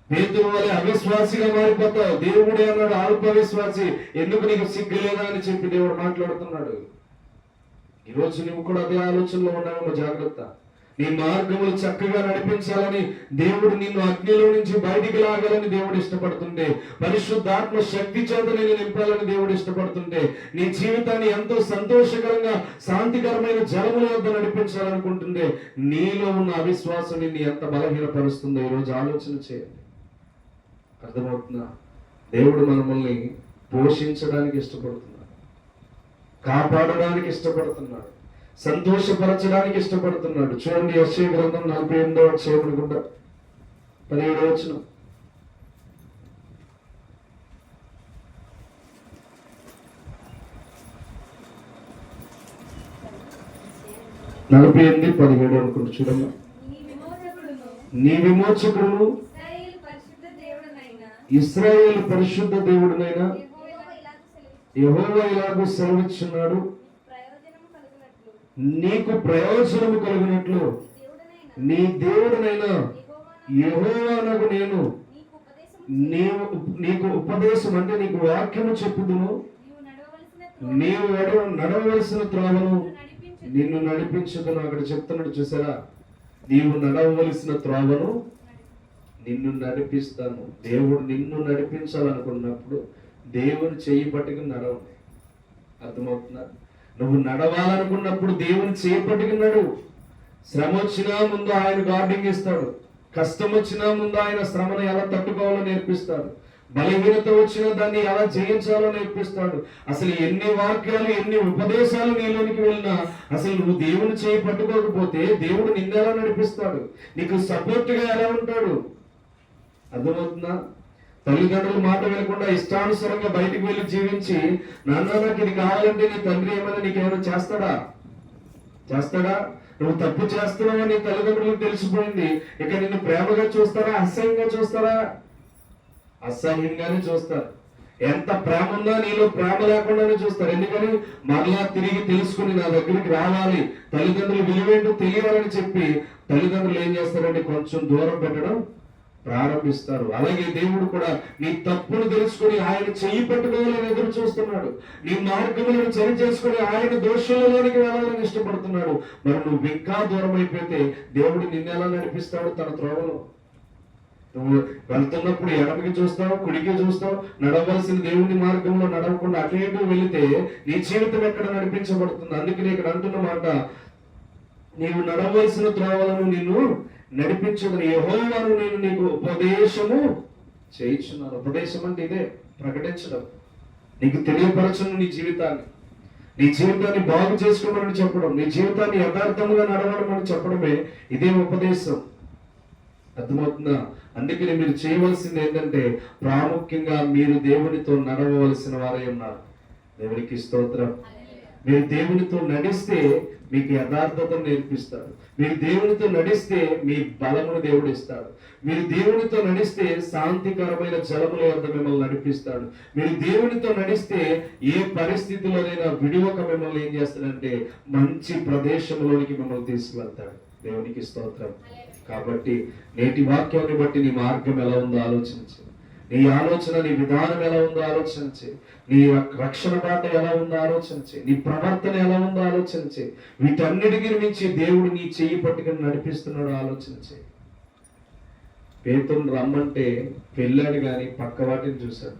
పేతురు వలె అవిశ్వాసిగా మారిపోతావు. దేవుడే అన్నాడు అల్ప విశ్వాసి, ఎందుకు నీకు సిగ్గు లేదా అని చెప్పి దేవుడు మాట్లాడుతున్నాడు. ఈరోజు నువ్వు కూడా అదే ఆలోచనలో ఉన్నావు. జాగ్రత్త. నీ మార్గములు చక్కగా నడిపించాలని దేవుడు నిన్ను అగ్నిలో నుంచి బయటికి లాగాలని దేవుడు ఇష్టపడుతుంటే, పరిశుద్ధాత్మ శక్తి చేత నేను నింపాలని దేవుడు ఇష్టపడుతుంటే, నీ జీవితాన్ని ఎంతో సంతోషకరంగా శాంతికరమైన జలముల వద్ద నడిపించాలనుకుంటుంటే, నీలో ఉన్న అవిశ్వాసం నిన్ను ఎంత బలహీనపరుస్తుందో ఈరోజు ఆలోచన చేయండి. అర్థమవుతుందా? దేవుడు మనల్ని పోషించడానికి ఇష్టపడుతున్నాడు, కాపాడడానికి ఇష్టపడుతున్నాడు, సంతోషపరచడానికి ఇష్టపడుతున్నాడు. చూడండి, యెషయా గ్రంథం 48వ అధ్యాయం అనుకుంటా 17వ వచనం. నలభై 17 అనుకుంటా. చూడమ్మా, నీ విమోచకుడును ఇశ్రాయేలు పరిశుద్ధ దేవుడునైనా యెహోవా ఇలాగూ సెలవిచ్చున్నాడు, నీకు ప్రయోజనము కలిగినట్లు నీ దేవుడనైనా యెహోవానగు నేను నీకు ఉపదేశం అంటే నీకు వాక్యము చెప్పుదును, నీవు నడవవలసిన త్రోవను నిన్ను నడిపించదును. అక్కడ చెప్తున్నాడు చూసారా, నీవు నడవవలసిన త్రోవను నిన్ను నడిపిస్తాను. దేవుడు నిన్ను నడిపించాలనుకున్నప్పుడు దేవుని చెయ్యి పట్టుకుని నడవండి. అర్థమవుతుందా? నువ్వు నడవాలనుకున్నప్పుడు దేవుని చేపట్టుకుని నడువు. శ్రమ వచ్చినా ముందు ఆయన గార్డింగ్ ఇస్తాడు, కష్టం వచ్చినా ముందు ఆయన శ్రమను ఎలా తట్టుకోవాలో నేర్పిస్తాడు, బలహీనత వచ్చినా దాన్ని ఎలా జయించాలో నేర్పిస్తాడు. అసలు ఎన్ని వాక్యాలు ఎన్ని ఉపదేశాలు నీలోనికి వెళ్ళినా అసలు నువ్వు దేవుని చేయి పట్టుకోకపోతే దేవుడు నిన్నెలా నడిపిస్తాడు, నీకు సపోర్ట్గా ఎలా ఉంటాడు? అర్థమవుతుందా? తల్లిదండ్రుల మాట వినకుండా ఇష్టానుసారంగా బయటికి వెళ్ళి జీవించి, నాన్న నాకు ఇది కావాలంటే నీ తండ్రి ఏమైనా నీకేమైనా చేస్తాడా? నువ్వు తప్పు చేస్తున్నావని నీ తల్లిదండ్రులకు తెలిసిపోయింది. ఇక నిన్ను ప్రేమగా చూస్తారా, అసహ్యంగా చూస్తారా? అసహ్యంగానే చూస్తారు. ఎంత ప్రేమ ఉందా నీలో ప్రేమ లేకుండానే చూస్తారు. ఎందుకని? మరలా తిరిగి తెలుసుకుని నా దగ్గరికి రావాలి, తల్లిదండ్రులు విలువేంటో తెలియాలని చెప్పి తల్లిదండ్రులు ఏం చేస్తారంటే కొంచెం దూరం పెట్టడం ప్రారంభిస్తారు. అలాగే దేవుడు కూడా నీ తప్పును తెలుసుకుని ఆయన చెయ్యి పట్టుకోవాలని ఎదురు చూస్తున్నాడు. నీ మార్గములను సరి చేసుకుని ఆయన దోషంలోనికి వెళ్ళాలని ఇష్టపడుతున్నాడు. మరి నువ్వు ఇంకా దూరం అయిపోతే దేవుడు నిన్నెలా నడిపిస్తాడు? తన త్రోవలో నువ్వు వెళ్తున్నప్పుడు ఎడమకి చూస్తావు, కుడికి చూస్తావు. నడవలసిన దేవుని మార్గంలో నడవకుండా అటు ఇటు వెళితే నీ జీవితం ఎక్కడ నడిపించబడుతుంది? అందుకని ఇక్కడ అంటున్న మాట, నీవు నడవలసిన త్రోవలను నిన్ను నడిపించదని యెహోవాను నేను నీకు ఉపదేశము చేయించున్నాను. ఉపదేశం అంటే ఇదే, ప్రకటించడం, నీకు తెలియపరచను. నీ జీవితాన్ని బాగు చేసుకోమని చెప్పడం, నీ జీవితాన్ని యథార్థముగా నడవడం అని చెప్పడమే ఇదే ఉపదేశం. అర్థమవుతుందా? అందుకని మీరు చేయవలసింది ఏంటంటే, ప్రాముఖ్యంగా మీరు దేవునితో నడవవలసిన వారై ఉన్నారు. దేవునికి స్తోత్రం. మీరు దేవునితో నడిస్తే మీకు యథార్థతను నేర్పిస్తాడు. మీరు దేవునితో నడిస్తే మీ బలమును దేవుడు ఇస్తాడు. మీరు దేవునితో నడిస్తే శాంతికరమైన జలముల యొద్ద మిమ్మల్ని నడిపిస్తాడు. మీరు దేవునితో నడిస్తే ఏ పరిస్థితిలోనైనా విడివక మిమ్మల్ని ఏం చేస్తాడంటే మంచి ప్రదేశంలోనికి మిమ్మల్ని తీసుకువెళ్తాడు. దేవునికి స్తోత్రం. కాబట్టి నేటి వాక్యాన్ని బట్టి నీ మార్గం ఎలా ఉందో ఆలోచించు. నీ ఆలోచన, నీ విధానం ఎలా ఉందో ఆలోచించి, నీ రక్షణ బాట ఎలా ఉందో ఆలోచించి, నీ ప్రవర్తన ఎలా ఉందో ఆలోచించి, వీటన్నిటికి మించి దేవుడు నీ చెయ్యి పట్టుకుని నడిపిస్తున్నాడు ఆలోచించి. పేతురుని రమ్మంటే వెళ్ళాడు కానీ పక్క వాటిని చూశాడు.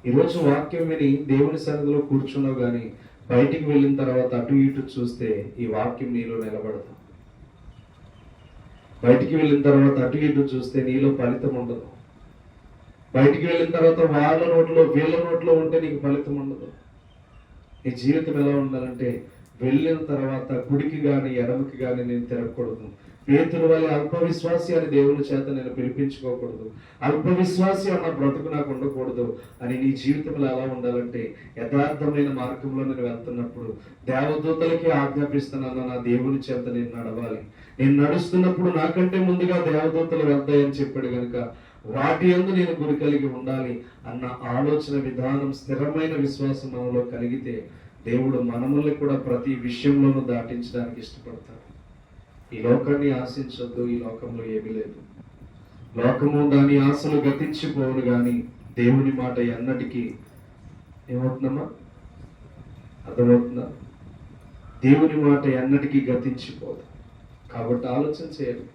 ఈరోజు వాక్యం విని దేవుని సన్నిధిలో కూర్చున్నావు కానీ బయటికి వెళ్ళిన తర్వాత అటు ఇటు చూస్తే ఈ వాక్యం నీలో నిలబడదు. బయటికి వెళ్ళిన తర్వాత అటు ఇటు చూస్తే నీలో ఫలితం ఉండదు. బయటికి వెళ్ళిన తర్వాత వాళ్ళ నోట్లో వీళ్ళ నోట్లో ఉంటే నీకు ఫలితం ఉండదు. నీ జీవితం ఎలా ఉండాలంటే వెళ్ళిన తర్వాత కుడికి కానీ ఎడమకి కానీ నేను తిరగకూడదు. పేతురు వల్ల అల్పవిశ్వాసి అని దేవుని చేత నేను పిలిపించుకోకూడదు. అల్పవిశ్వాసి అన్న బ్రతుకు నాకు ఉండకూడదు అని నీ జీవితంలో ఎలా ఉండాలంటే యథార్థమైన మార్గంలో నేను వెళ్తున్నప్పుడు దేవదూతలకి ఆజ్ఞాపిస్తున్నాను, నా దేవుని చేత నేను నడవాలి. నేను నడుస్తున్నప్పుడు నాకంటే ముందుగా దేవదూతలు వెళ్తాయని చెప్పాడు కనుక వాటి యందు నేను గురి కలిగి ఉండాలి అన్న ఆలోచన విధానం, స్థిరమైన విశ్వాసం మనలో కలిగితే దేవుడు మనముల్ని కూడా ప్రతి విషయంలోనూ దాటించడానికి ఇష్టపడతాడు. ఈ లోకాన్ని ఆశించొద్దు. ఈ లోకంలో ఏమీ లేదు. లోకము దాని ఆశలు గతించిపోవును కానీ దేవుని మాట ఎన్నటికీ ఏమవుతుందమ్మా? అర్థమవుతుందా? దేవుని మాట ఎన్నటికీ గతించిపోదు. కాబట్టి ఆలోచన చేయాలి.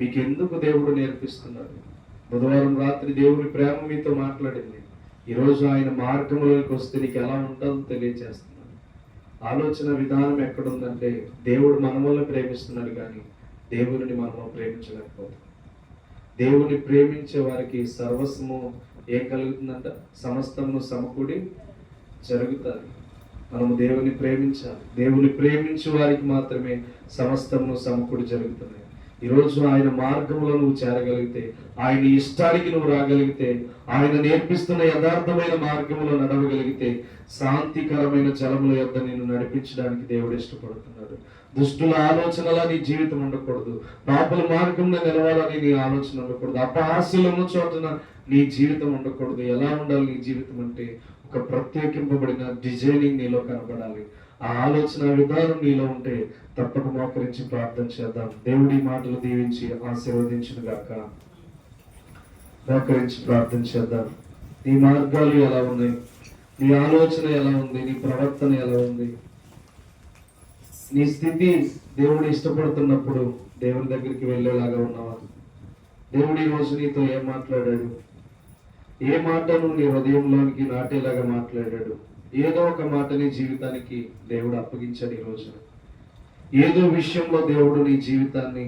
మీకు ఎందుకు దేవుడు నేర్పిస్తున్నాడు? బుధవారం రాత్రి దేవుని ప్రేమ మీతో మాట్లాడింది. ఈరోజు ఆయన మార్గంలోకి వస్తే నీకు ఎలా ఉంటుందో తెలియజేస్తున్నాను. ఆలోచన విధానం ఎక్కడుందంటే దేవుడు మనల్ని ప్రేమిస్తున్నాడు కానీ దేవుడిని మనం ప్రేమించలేకపోతాం. దేవుని ప్రేమించే వారికి సర్వస్వము ఏం కలుగుతుందంట? సమస్తము సమకూడి జరుగుతుంది. మనము దేవుని ప్రేమించాలి. దేవుని ప్రేమించే వారికి మాత్రమే సమస్తము సమకూడి జరుగుతున్నాయి. ఈరోజు ఆయన మార్గంలో నువ్వు చేరగలిగితే, ఆయన ఇష్టానికి నువ్వు రాగలిగితే, ఆయన నేర్పిస్తున్న యథార్థమైన మార్గంలో నడవగలిగితే శాంతికరమైన జలముల యొద్ద నేను నడిపించడానికి దేవుడు ఇష్టపడుతున్నాడు. దుష్టుల ఆలోచనలా నీ జీవితం ఉండకూడదు. పాపుల మార్గంలో నిలవాలని నీ ఆలోచన ఉండకూడదు. అపహాస్యులు ఉన్న చోటన నీ జీవితం ఉండకూడదు. ఎలా ఉండాలి నీ జీవితం అంటే ఒక ప్రత్యేకింపబడిన డిజైనింగ్ నీలో కనబడాలి. ఆ ఆలోచన విధానం నీలో ఉంటే తప్పక మోకరించి ప్రార్థన చేద్దాం. దేవుడి మాటలు దీవించి ఆశీర్వదించును గాక. మోకరించి ప్రార్థన చేద్దాం. నీ మార్గాలు ఎలా ఉన్నాయి? నీ ఆలోచన ఎలా ఉంది? నీ ప్రవర్తన ఎలా ఉంది? నీ స్థితి దేవుడు ఇష్టపడుతున్నప్పుడు దేవుడి దగ్గరికి వెళ్ళేలాగా ఉన్నావా? దేవుడు ఈ రోజు నీతో ఏం మాట్లాడాడు? ఏ మాటను నీ హృదయంలోనికి నాటేలాగా మాట్లాడాడు? ఏదో ఒక మాట నీ జీవితానికి దేవుడు అప్పగించాడు. ఈ రోజు ఏదో విషయంలో దేవుడు నీ జీవితాన్ని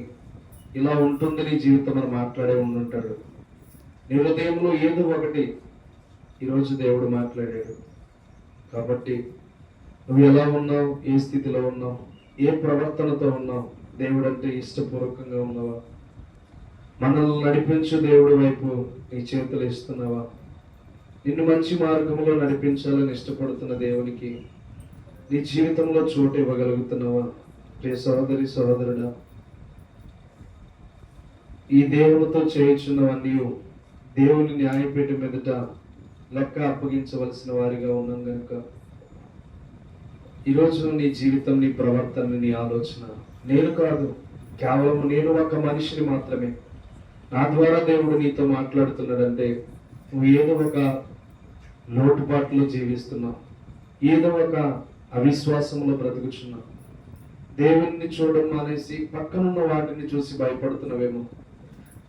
ఇలా ఉంటుంది నీ జీవితం అని మాట్లాడే ఉండుంటాడు. నీ హృదయంలో ఏదో ఒకటి ఈరోజు దేవుడు మాట్లాడాడు. కాబట్టి నువ్వు ఎలా ఉన్నావు? ఏ స్థితిలో ఉన్నావు? ఏ ప్రవర్తనతో ఉన్నావు? దేవుడు అంటే ఇష్టపూర్వకంగా ఉన్నావా? మనల్ని నడిపించు దేవుడి వైపు నీ చేతులు ఇస్తున్నావా? నిన్ను మంచి మార్గంలో నడిపించాలని ఇష్టపడుతున్న దేవునికి నీ జీవితంలో చోటు ఇవ్వగలుగుతున్నావా? ప్రియ సహోదరి సహోదరుడా, ఈ దేవునితో చేయించున్నవన్నీ దేవుని న్యాయపీఠం మీదట లెక్క అప్పగించవలసిన వారిగా ఉన్నాం కనుక ఈరోజు నీ జీవితం, నీ ప్రవర్తన, నీ ఆలోచన నేను కాదు, కేవలం నేను ఒక మనిషిని మాత్రమే. నా ద్వారా దేవుడు నీతో మాట్లాడుతున్నాడంటే నువ్వు ఏదో ఒక లోటుపాటులో జీవిస్తున్నావు, ఏదో ఒక అవిశ్వాసంలో బ్రతుకుచున్నావు. దేవుణ్ణి చూడడం మానేసి పక్కనున్న వాటిని చూసి భయపడుతున్నావేమో,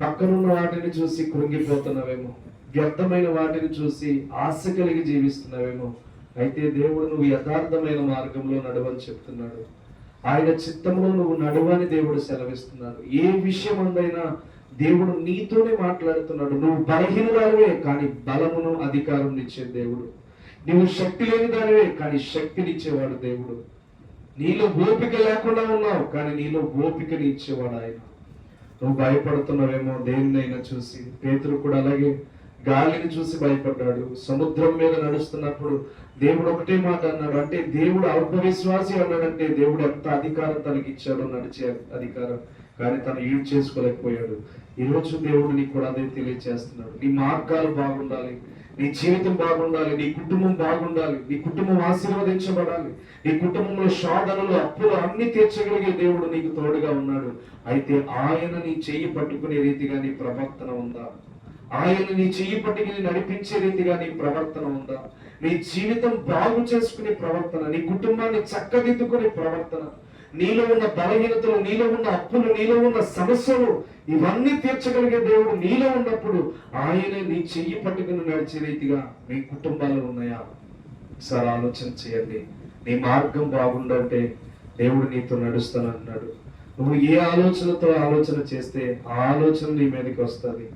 పక్కనున్న వాటిని చూసి కృంగిపోతున్నావేమో, వ్యర్థమైన వాటిని చూసి ఆశ కలిగి జీవిస్తున్నావేమో. అయితే దేవుడు నువ్వు యథార్థమైన మార్గంలో నడవని చెప్తున్నాడు. ఆయన చిత్తంలో నువ్వు నడవని దేవుడు సెలవిస్తున్నాడు. ఏ విషయం అందైనా దేవుడు నీతోనే మాట్లాడుతున్నాడు. నువ్వు బలహీనురాలివే కానీ బలమును అధికారం ఇచ్చే దేవుడు. నువ్వు శక్తి లేని దానివే కానీ శక్తినిచ్చేవాడు దేవుడు. నీలో ఓపిక లేకుండా ఉన్నావు కానీ నీలో ఓపికని ఇచ్చేవాడు ఆయన. నువ్వు భయపడుతున్నావేమో దేన్నైనా చూసి. పేతురు కూడా అలాగే గాలిని చూసి భయపడ్డాడు. సముద్రం మీద నడుస్తున్నప్పుడు దేవుడు ఒకటే మాట అన్నాడు. అంటే దేవుడు అల్ప విశ్వాసి అన్నాడంటే దేవుడు ఎంత అధికారం తనకి ఇచ్చాడో, నడిచే అధికారం. కానీ తను యూజ్ చేసుకోలేకపోయాడు. ఈరోజు దేవుడు నీకు కూడా అదే తెలియజేస్తున్నాడు. నీ మార్గాలు బాగుండాలి, నీ జీవితం బాగుండాలి, నీ కుటుంబం బాగుండాలి, నీ కుటుంబం ఆశీర్వదించబడాలి, నీ కుటుంబంలో శోధనలు అప్పులు అన్ని తీర్చగలిగే దేవుడు నీకు తోడుగా ఉన్నాడు. అయితే ఆయన నీ చెయ్యి పట్టుకునే రీతిగా నీ ప్రవర్తన ఉందా? ఆయన నీ చెయ్యి పట్టుకుని నడిపించే రీతిగా నీ ప్రవర్తన ఉందా? నీ జీవితం బాగు చేసుకునే ప్రవర్తన, నీ కుటుంబాన్ని చక్కదిద్దుకునే ప్రవర్తన, నీలో ఉన్న బలహీనతలు, నీలో ఉన్న అప్పులు, నీలో ఉన్న సమస్యలు ఇవన్నీ తీర్చగలిగే దేవుడు నీలో ఉన్నప్పుడు ఆయన నీ చెయ్యి పట్టుకుని నడిచే రీతిగా మీ కుటుంబాలు ఉన్నాయా? ఒకసారి ఆలోచన చేయండి. నీ మార్గం బాగుండంటే దేవుడు నీతో నడుస్తానంటున్నాడు. నువ్వు ఏ ఆలోచనతో ఆలోచన చేస్తే ఆ ఆలోచన నీ మీదకి వస్తుంది.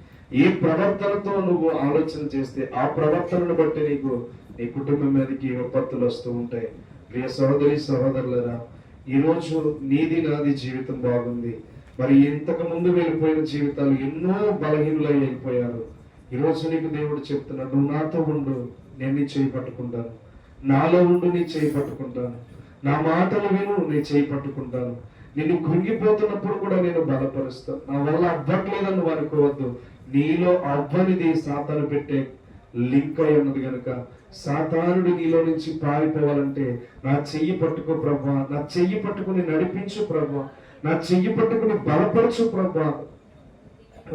ఏ ప్రవర్తనతో నువ్వు ఆలోచన చేస్తే ఆ ప్రవర్తనను బట్టి నీకు నీ కుటుంబం మీదకి విపత్తులు వస్తూ ఉంటాయి. ప్రియ సహోదరి సహోదరులరా, ఈరోజు నీది నాది జీవితం బాగుంది. మరి ఇంతకు ముందు వెళ్ళిపోయిన జీవితాలు ఎన్నో బలహీనులై వెళ్ళిపోయారు. ఈరోజు నీకు దేవుడు చెప్తున్నాడు, నువ్వు నాతో ఉండు, నేను నీ చేయి పట్టుకుంటాను. నాలో ఉండు, నీ చేయి పట్టుకుంటాను. నా మాటలు విను, నీ చేయి పట్టుకుంటాను. నిన్ను కృంగిపోతున్నప్పుడు కూడా నేను బలపరుస్తాను. నా వల్ల అవ్వట్లేదని నువ్వు అనుకోవద్దు. నీలో అవ్వనిది సాతాను పెట్టే లింక్ అయి ఉన్నది కనుక సాతానుడు నీలో నుంచి పారిపోవాలంటే నా చెయ్యి పట్టుకో ప్రభా, నా చెయ్యి పట్టుకుని నడిపించు ప్రభా, నా చెయ్యి పట్టుకుని బలపరచు ప్రభా.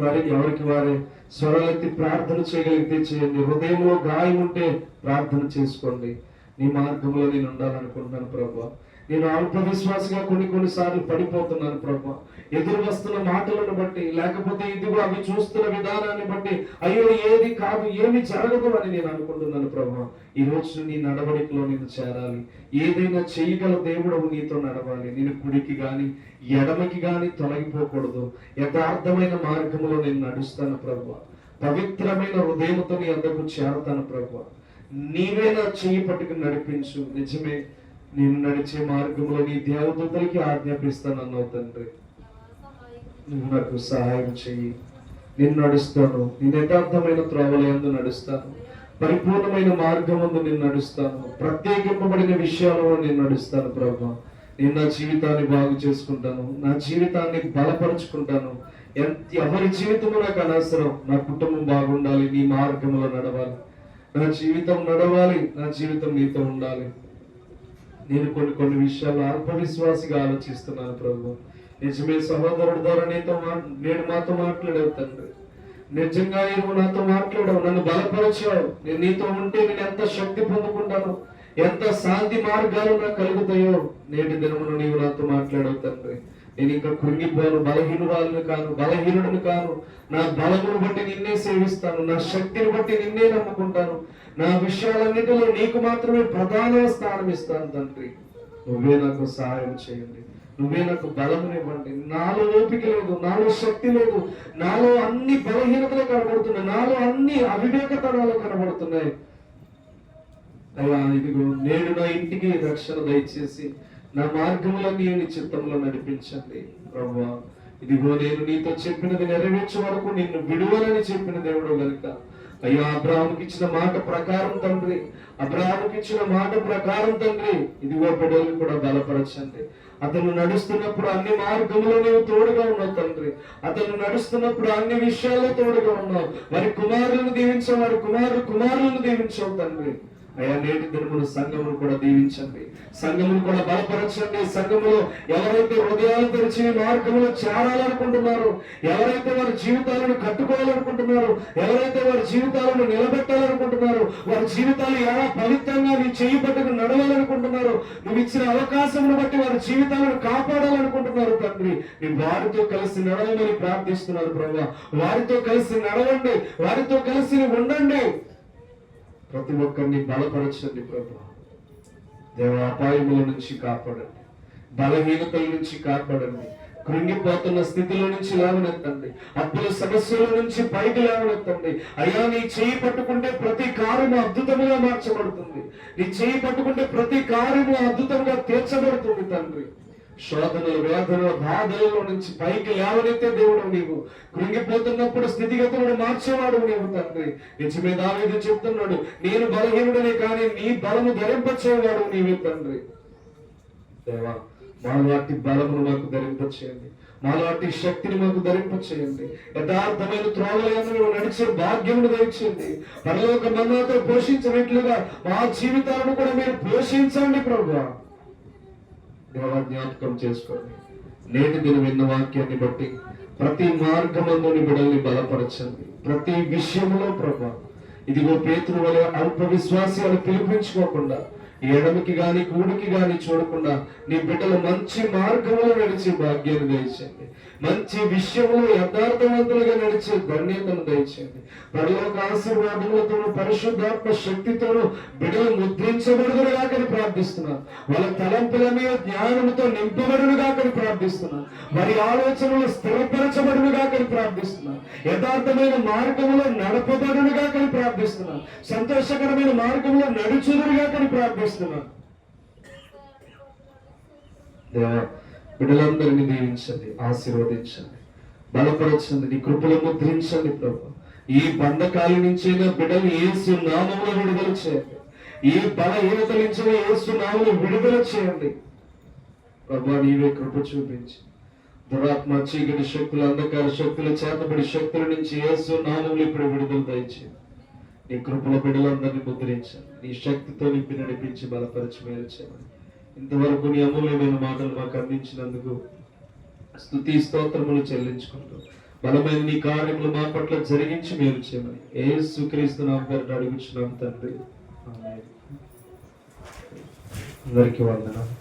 వారికి ఎవరికి వారే స్వరాలెత్తి ప్రార్థన చేయగలిగితే చేయండి. హృదయంలో గాయం ఉంటే ప్రార్థన చేసుకోండి. నీ మార్గంలో నేను ఉండాలనుకుంటున్నాను ప్రభా. నేను అల్ప విశ్వాసంగా కొన్నిసార్లు పడిపోతున్నాను ప్రభా. ఎదురు వస్తున్న మాటలను బట్టి, లేకపోతే ఇదిగో అవి చూస్తున్న విధానాన్ని బట్టి అయ్యో ఏది కాదు, ఏమి జరగదు అని నేను అనుకుంటున్నాను ప్రభా. ఈ రోజు నీ నడవడికలో నేను చేరాలి. ఏదైనా చేయగల దేవుడు నీతో నడవాలి. నేను కుడికి గాని ఎడమకి గాని తొలగిపోకూడదు. యథార్థమైన మార్గంలో నేను నడుస్తాను ప్రభా. పవిత్రమైన హృదయంతో నీ అందకు చేరతాను ప్రభా. నీవే నా చెయ్యి పట్టుకుని నడిపించు. నిజమే, నేను నడిచే మార్గంలో నీ దేవదూతలకి ఆజ్ఞాపిస్తాను అన్నావు తండ్రి. నువ్వు నాకు సహాయం చెయ్యి. నేను నడుస్తాను, నేను యథార్థమైన త్రోవలందు నడుస్తాను, పరిపూర్ణమైన మార్గం ముందు నేను నడుస్తాను, ప్రత్యేకింపబడిన విషయాలలో నేను నడుస్తాను ప్రభా. నేను నా జీవితాన్ని బాగు చేసుకుంటాను, నా జీవితాన్ని బలపరుచుకుంటాను. ఎవరి జీవితము నాకు అనవసరం. నా కుటుంబం బాగుండాలి, నీ మార్గంలో నడవాలి, నా జీవితం నడవాలి, నా జీవితం నీతో ఉండాలి. నేను కొన్ని విషయాలు అల్పవిశ్వాసిగా ఆలోచిస్తున్నాను ప్రభు. నిజమే, సహోదరుడు ద్వారా నేను మాతో మాట్లాడావు తండ్రి. నిజంగా నువ్వు నాతో మాట్లాడావు, నన్ను బలపరిచావు. నేను నీతో ఉంటే నేను ఎంత శక్తి పొందుకుంటాను, ఎంత శాంతి మార్గాలు నాకు కలుగుతాయో. నేటి దినమును నీవు నాతో మాట్లాడావు తండ్రి. నేను ఇంకా కృంగిపోను, బలహీనుడిని కాను. నా బలమును బట్టి నిన్నే సేవిస్తాను, నా శక్తిని బట్టి నిన్నే నమ్ముకుంటాను. నా విషయాలన్నిటిలో నీకు మాత్రమే ప్రధాన స్థానం ఇస్తాను తండ్రి. నువ్వే నాకు సహాయం చేయండి, నువ్వే నాకు బలమునివ్వండి. నాలో ఓపిక లేదు, నాలో శక్తి లేదు, నాలో అన్ని బలహీనతలు కనబడుతున్నాయి, నాలో అన్ని అవివేకతనాలు కనబడుతున్నాయి. అయ్యా ఇదిగో నేడు నా ఇంటికి రక్షణ దయచేసి నా మార్గంలో నీ చిత్తంలో నడిపించండి ప్రభువా. ఇదిగో నేను నీతో చెప్పినది నెరవేర్చే వరకు నిన్ను విడువలని చెప్పిన దేవుడు కనుక అయ్యా అబ్రాహాముకి ఇచ్చిన మాట ప్రకారం తండ్రి, అబ్రాహాముకి ఇచ్చిన మాట ప్రకారం తండ్రి, ఇదిగో బిడ్డలను కూడా బలపరచండి. అతను నడుస్తున్నప్పుడు అన్ని మార్గంలో నీవు తోడుగా ఉన్నావు తండ్రి. అతను నడుస్తున్నప్పుడు అన్ని విషయాల్లో తోడుగా ఉన్నావు. వారి కుమారులను దీవించావు, వారి కుమారులను దీవించావు తండ్రి. అయ్యా నేటి దినమును సంఘమును కూడా దీవించండి, సంఘమును కూడా బలపరచండి. సంఘములో ఎవరైతే హృదయాలు తెరిచి మార్గంలో చేరాలనుకుంటున్నారో, ఎవరైతే వారి జీవితాలను కట్టుకోవాలనుకుంటున్నారో, ఎవరైతే వారి జీవితాలను నిలబెట్టాలనుకుంటున్నారో, వారి జీవితాలు ఎలా పవిత్రంగా నీ చెయ్యి పట్టుకు నడవాలనుకుంటున్నారో, నువ్వు ఇచ్చిన అవకాశమును బట్టి వారి జీవితాలను కాపాడాలనుకుంటున్నారు తండ్రి. నీ వారితో కలిసి నడవమని ప్రార్థిస్తున్నారు ప్రభా. వారితో కలిసి నడవండి, వారితో కలిసి ఉండండి. ప్రతి ఒక్కరిని బలపరచండి ప్రభు. దేవ అపాయముల నుంచి కాపాడండి, బలహీనతల నుంచి కాపాడండి, కృంగిపోతున్న స్థితిలో నుంచి లేవనెత్తండి, అప్పుల సమస్యల నుంచి పైకి లేవనెత్తండి. అయ్యా నీ చేయి పట్టుకుంటే ప్రతి కార్యము అద్భుతముగా మార్చబడుతుంది. నీ చేయి పట్టుకుంటే ప్రతి కార్యము అద్భుతంగా తీర్చబడుతుంది తండ్రి. శోధనలు, వేదనలు, బాధలలో నుంచి పైకి లేవనెత్తే దేవుడు నీవు. కృంగిపోతున్నప్పుడు స్థితిగతులను మార్చేవాడు నీవు తండ్రి. నిజమే దావీదు చెప్తున్నాడు, నేను బలహీనుడనే కానీ నీ బలము ధరింపచేవాడు నీవే తండ్రి. దేవా, మాలాంటి బలమును మాకు ధరింపచేయండి, మాలాంటి శక్తిని మాకు ధరింపచేయండి. యథార్థమైన త్రోవలందు నువ్వు నడిచే భాగ్యమును దయచేయండి. పరలోక మన్నాతో పోషించినట్లుగా మా జీవితాలను కూడా మీరు పోషించండి ప్రభువా. దేవా, జ్ఞాపకం చేసుకోండి. నేటి దినం విన్న వాక్యాన్ని బట్టి ప్రతి మార్గమందుని బిడ్డల్ని బలపరచండి. ప్రతి విషయంలో ప్రభా, ఇదిగో పేతురు వలె అల్ప విశ్వాసాలు పిలిపించుకోకుండా, ఎడమికి గాని కూడికి గాని చూడకుండా నీ బిడ్డలు మంచి మార్గంలో నడిచే భాగ్యాన్ని దయచేయండి. మంచి విషయంలో యథార్థవంతులుగా నడిచే ధన్యతను దయచేయండి. పరలోక ఆశీర్వాదములతోనూ పరిశుద్ధాత్మ శక్తితోనూ బిడ్డలు ముద్రించబడుదురుగాకని ప్రార్థిస్తున్నాను. వాళ్ళ తలంపుల మీద జ్ఞానముతో నింపబడునుగాకని ప్రార్థిస్తున్నాను. వారి ఆలోచనలు స్థిరపరచబడునుగాకని ప్రార్థిస్తున్నాను. యథార్థమైన మార్గంలో నడపబడునుగాకని ప్రార్థిస్తున్నాను. సంతోషకరమైన మార్గంలో నడుచుదురుగాకని ప్రార్థిస్తున్నాను. దేవా, బిడ్డలందరినీ దీవించండి, ఆశీర్వదించండి, బలపరచండి, నీ కృపలో ముద్రించండి ప్రభు. ఈ బంధకాల నుంచైనా బిడ్డలు యేసు నామములో విడుదల చేయండి. ఈ బలహీనత నుంచి యేసు నామములో విడుదల చేయండి ప్రభు. నీవే కృప చూపించి దురాత్మ, చీకటి శక్తులు, అంధకార శక్తులు, చేతబడి శక్తుల నుంచి యేసు నామములు ఇప్పుడు విడుదల దయచేయండి. నీ కృపల బిడ్డలందరినీ ముద్రించండి. నీ శక్తితో నింపి నడిపించి బలపరిచి మేలు చేయమని ఇంతవరకు నీ అమూల్యమైన మాటలు మాకు అందించినందుకు స్తుతి స్తోత్రములు చెల్లించుకుంటూ బలమైన నీ కార్యములు మా పట్ల జరిగించి మేలు చేయమని యేసుక్రీస్తు నామమున పేరిట అడుగుచున్నాం తండ్రి. ఆమేన్. అందరికీ వందనాలు.